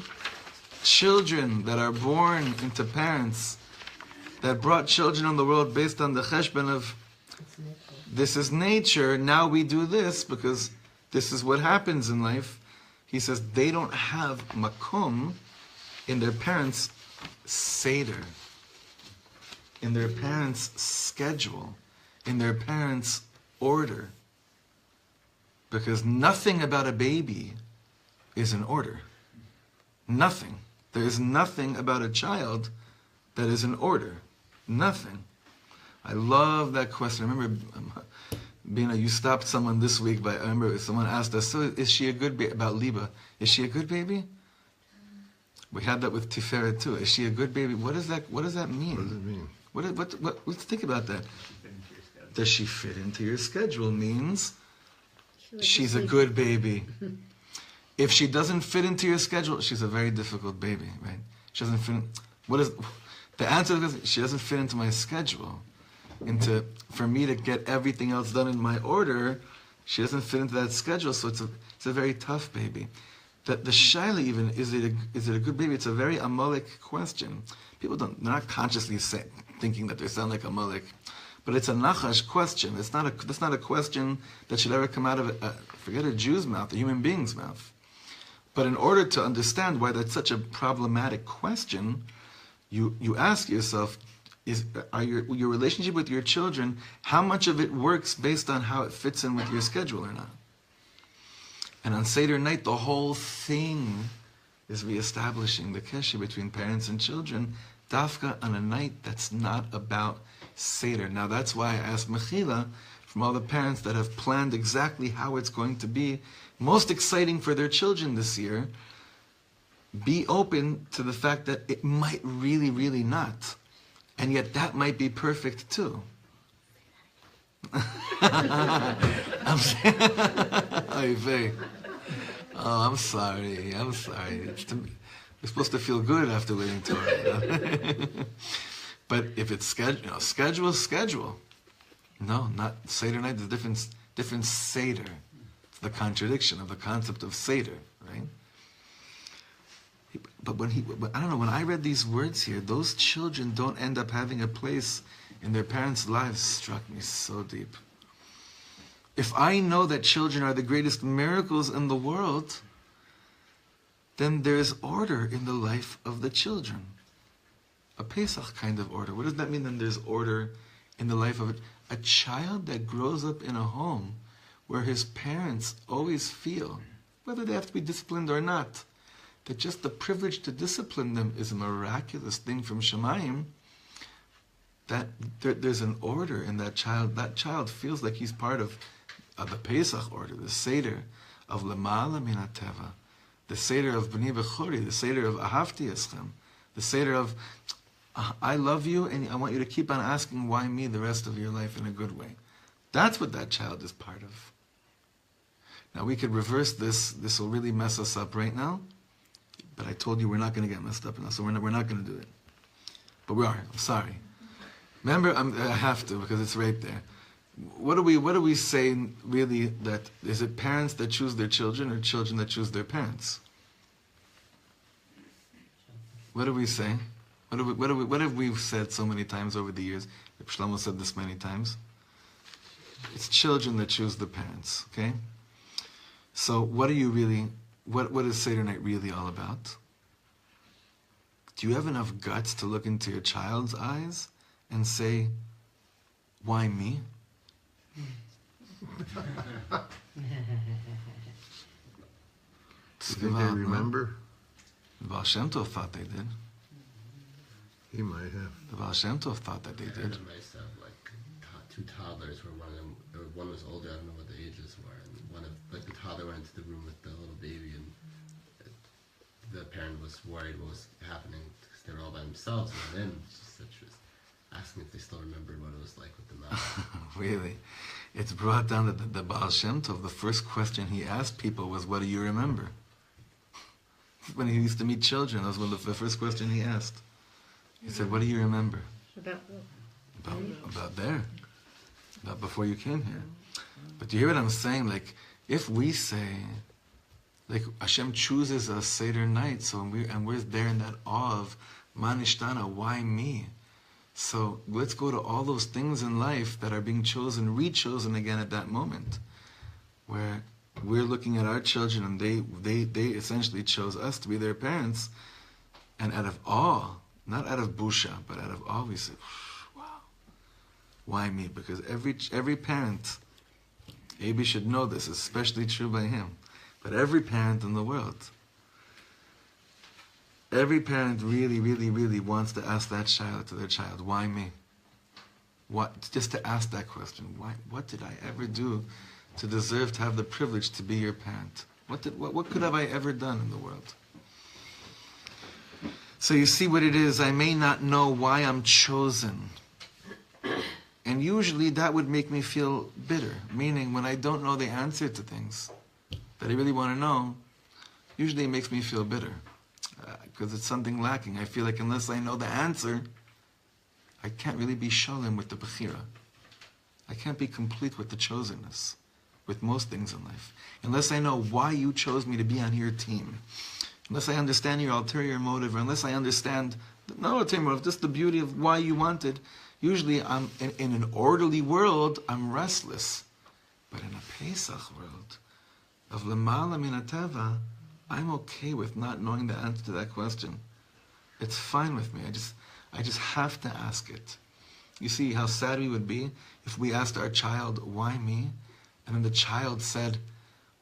Children that are born into parents that brought children on the world based on the cheshbon of this is nature, now we do this because this is what happens in life. He says they don't have makom in their parents' seder, in their parents' schedule, in their parents' order. Because nothing about a baby is in order. Nothing. There is nothing about a child that is in order. Nothing. I love that question. I remember, Bina, you stopped someone this week, but I remember someone asked us, so is she a good baby? About Liba. Is she a good baby? We had that with Tiferet too. Is she a good baby? What does that mean? What does it mean? Let's think about that. Does she fit into your schedule? Means she's a good baby. If she doesn't fit into your schedule, she's a very difficult baby, right? She doesn't fit. The answer is she doesn't fit into my schedule. For me to get everything else done in my order, she doesn't fit into that schedule. So it's a very tough baby. The shaila even is it a good baby? It's a very Amalek question. People they're not consciously thinking that they sound like Amalek, but it's a nachash question. That's not a question that should ever come out of forget a Jew's mouth, a human being's mouth. But in order to understand why that's such a problematic question, you ask yourself, your relationship with your children, how much of it works based on how it fits in with your schedule or not? And on Seder night, the whole thing is reestablishing the kesher between parents and children, dafka on a night that's not about Seder. Now that's why I asked Mechila, from all the parents that have planned exactly how it's going to be most exciting for their children this year, be open to the fact that it might really, really not. And yet that might be perfect too. I'm sorry. We're supposed to feel good after learning Torah. But if it's schedule. No, not Seder night. There's different Seder. It's the contradiction of the concept of Seder, right? But I don't know, when I read these words here, those children don't end up having a place in their parents' lives, struck me so deep. If I know that children are the greatest miracles in the world, then there's order in the life of the children. A Pesach kind of order. What does that mean, then there's order in the life of a child that grows up in a home where his parents always feel, whether they have to be disciplined or not, that just the privilege to discipline them is a miraculous thing from Shemayim, that there's an order in that child. That child feels like he's part of the Pesach order, the Seder of Lamala Min HaTeva, the Seder of B'ni B'chori, the Seder of Ahavti Eschem, the Seder of I love you and I want you to keep on asking why me the rest of your life in a good way. That's what that child is part of. Now we could reverse this. This will really mess us up right now. But I told you we're not going to get messed up now, so we're not going to do it. But we are. I'm sorry. Remember, I have to because it's right there. What do we say really? That is it parents that choose their children or children that choose their parents? What do we say? What have we said so many times over the years? Shlomo said this many times. It's children that choose the parents. Okay. So what are you really? What is Seder night really all about? Do you have enough guts to look into your child's eyes and say, why me? Do you think they remember? The Baal Shem Tov thought they did. He might have. The Baal Shem Tov thought that they I heard did. of myself, like two toddlers where one was older, I don't know what the ages were, and the toddler went into the room with the little baby, and the parent was worried what was happening because they were all by themselves. And then she said asking if they still remembered what it was like with the mouth. Really? It's brought down that the Baal Shem Tov, the first question he asked people was, what do you remember? When he used to meet children, that was the first question he asked. He said, what do you remember? About About there. About before you came here. But do you hear what I'm saying? Like, if we say, like, Hashem chooses a Seder night, so we're there in that awe of Manishtana, why me? So let's go to all those things in life that are being chosen, re-chosen again at that moment, where we're looking at our children and they essentially chose us to be their parents, and out of awe, not out of busha, but out of awe, we say, wow, why me? Because every parent, Abi should know this, especially true by him, but every parent in the world, every parent really, really, really wants to ask that child to their child, why me? What? Just to ask that question. Why? What did I ever do to deserve to have the privilege to be your parent? What could have I ever done in the world? So you see what it is. I may not know why I'm chosen. And usually that would make me feel bitter. Meaning when I don't know the answer to things that I really want to know, usually it makes me feel bitter. Because it's something lacking. I feel like unless I know the answer, I can't really be shalom with the bechira. I can't be complete with the chosenness, with most things in life. Unless I know why you chose me to be on your team. Unless I understand your ulterior motive, or unless I understand, not ulterior motive, just the beauty of why you wanted. Usually I'm in an orderly world, I'm restless. But in a Pesach world, of lemala min hateva, I'm okay with not knowing the answer to that question. It's fine with me. I just have to ask it. You see how sad we would be if we asked our child, why me? And then the child said,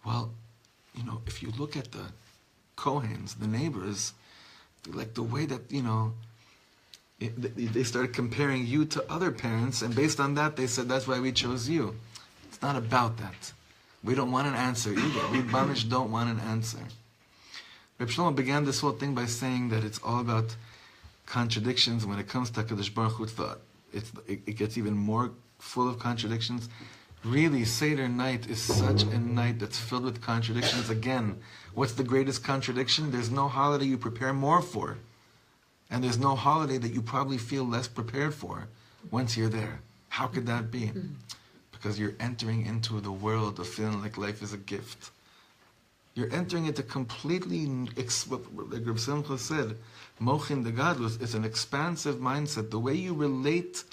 well, you know, if you look at the Kohens, the neighbors, like the way that, you know, they started comparing you to other parents, and based on that they said, that's why we chose you. It's not about that. We don't want an answer either. We Bamish don't want an answer. Reb Shlomo began this whole thing by saying that it's all about contradictions. When it comes to HaKadosh Baruch Hu, it gets even more full of contradictions. Really, Seder night is such a night that's filled with contradictions. Again, what's the greatest contradiction? There's no holiday you prepare more for. And there's no holiday that you probably feel less prepared for once you're there. How could that be? Because you're entering into the world of feeling like life is a gift. You're entering into completely, like Reb Simcha said, Mochin de Gadlus, it's an expansive mindset. The way you relate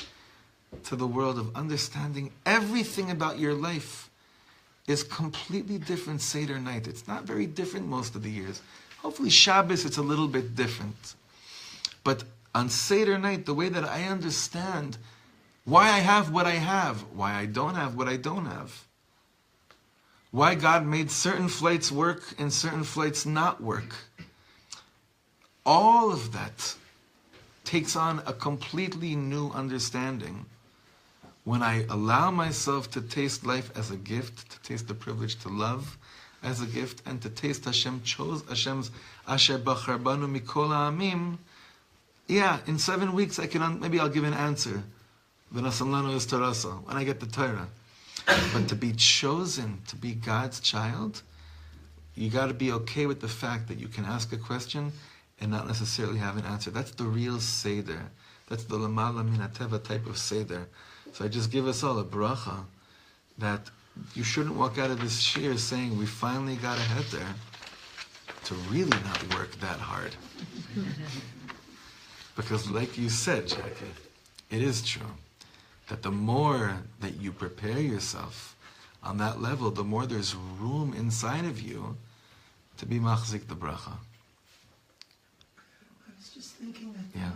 to the world of understanding everything about your life is completely different Seder night. It's not very different most of the years. Hopefully Shabbos it's a little bit different. But on Seder night, the way that I understand why I have what I have, why I don't have what I don't have, why God made certain flights work and certain flights not work, all of that takes on a completely new understanding when I allow myself to taste life as a gift, to taste the privilege to love as a gift, and to taste Hashem's Asher Bachar Banu Mikol Ha'amim. Yeah, in 7 weeks maybe I'll give an answer. V'nasamlanu is Torasa, when I get the Torah. But to be chosen to be God's child, you got to be okay with the fact that you can ask a question and not necessarily have an answer. That's the real Seder. That's the Lamala Min HaTeva type of Seder. So I just give us all a bracha that you shouldn't walk out of this shir saying we finally got ahead there to really not work that hard. Because like you said, Jackie, it is true that the more that you prepare yourself on that level, the more there's room inside of you to be machzik the bracha. I was just thinking that, Yeah.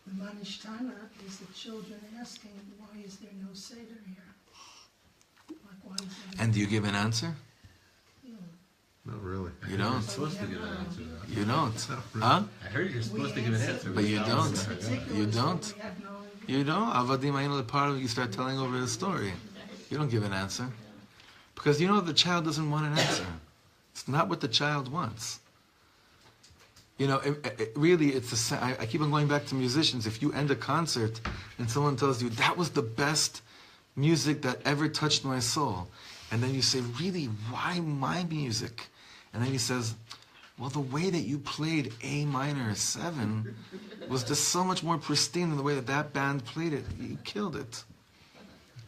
the Manishtana is the children asking, why is there no Seder here? Like, why is there And do you give an answer? Not really. You don't. You're supposed to give an answer. You don't. Huh? I heard you're supposed to give an answer. But you that don't. was not- You don't. we have no idea? You don't. Avadim Ayin Leparav, you start telling over the story. You don't give an answer. Because you know the child doesn't want an answer. It's not what the child wants. You know, really, it's the same. I keep on going back to musicians. If you end a concert and someone tells you, that was the best music that ever touched my soul, and then you say, really, why my music? And then he says, well, the way that you played A minor 7 was just so much more pristine than the way that that band played it. You killed it.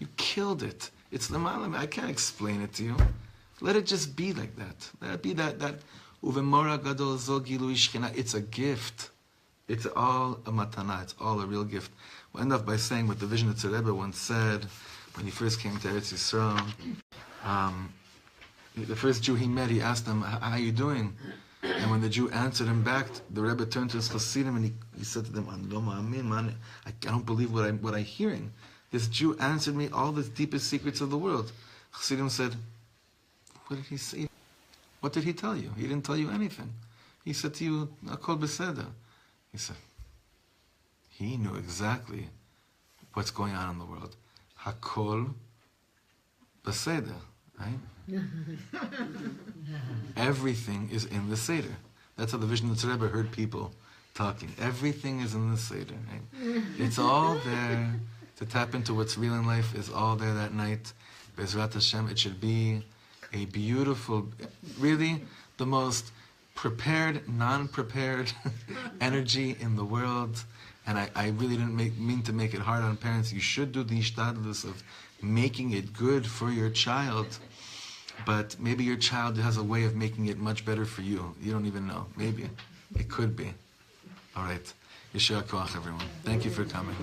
You killed it. It's the malam. I can't explain it to you. Let it just be like that. Let it be that uvemora gadol zo gilui shchina. It's a gift. It's all a matana. It's all a real gift. We'll end off by saying what the vision that Rebbe once said when he first came to Eretz Yisrael. The first Jew he met, he asked him, how are you doing? And when the Jew answered him back, the Rebbe turned to his Hasidim and he said to them, I don't believe what I'm hearing. This Jew answered me all the deepest secrets of the world. Hasidim said, what did he say? What did he tell you? He didn't tell you anything. He said to you, Akol Beseda. He said, he knew exactly what's going on in the world. Hakol Beseda, right? Everything is in the Seder. That's how the Vision of the Rebbe heard people talking. Everything is in the Seder, right? It's all there. To tap into what's real in life is all there that night. Bezrat Hashem, it should be a beautiful, really the most prepared, non-prepared energy in the world. And I really didn't mean to make it hard on parents. You should do the ishtadlus of making it good for your child. But maybe your child has a way of making it much better for you. You don't even know. Maybe. It could be. All right. Yeshua Koach, everyone. Thank you for coming.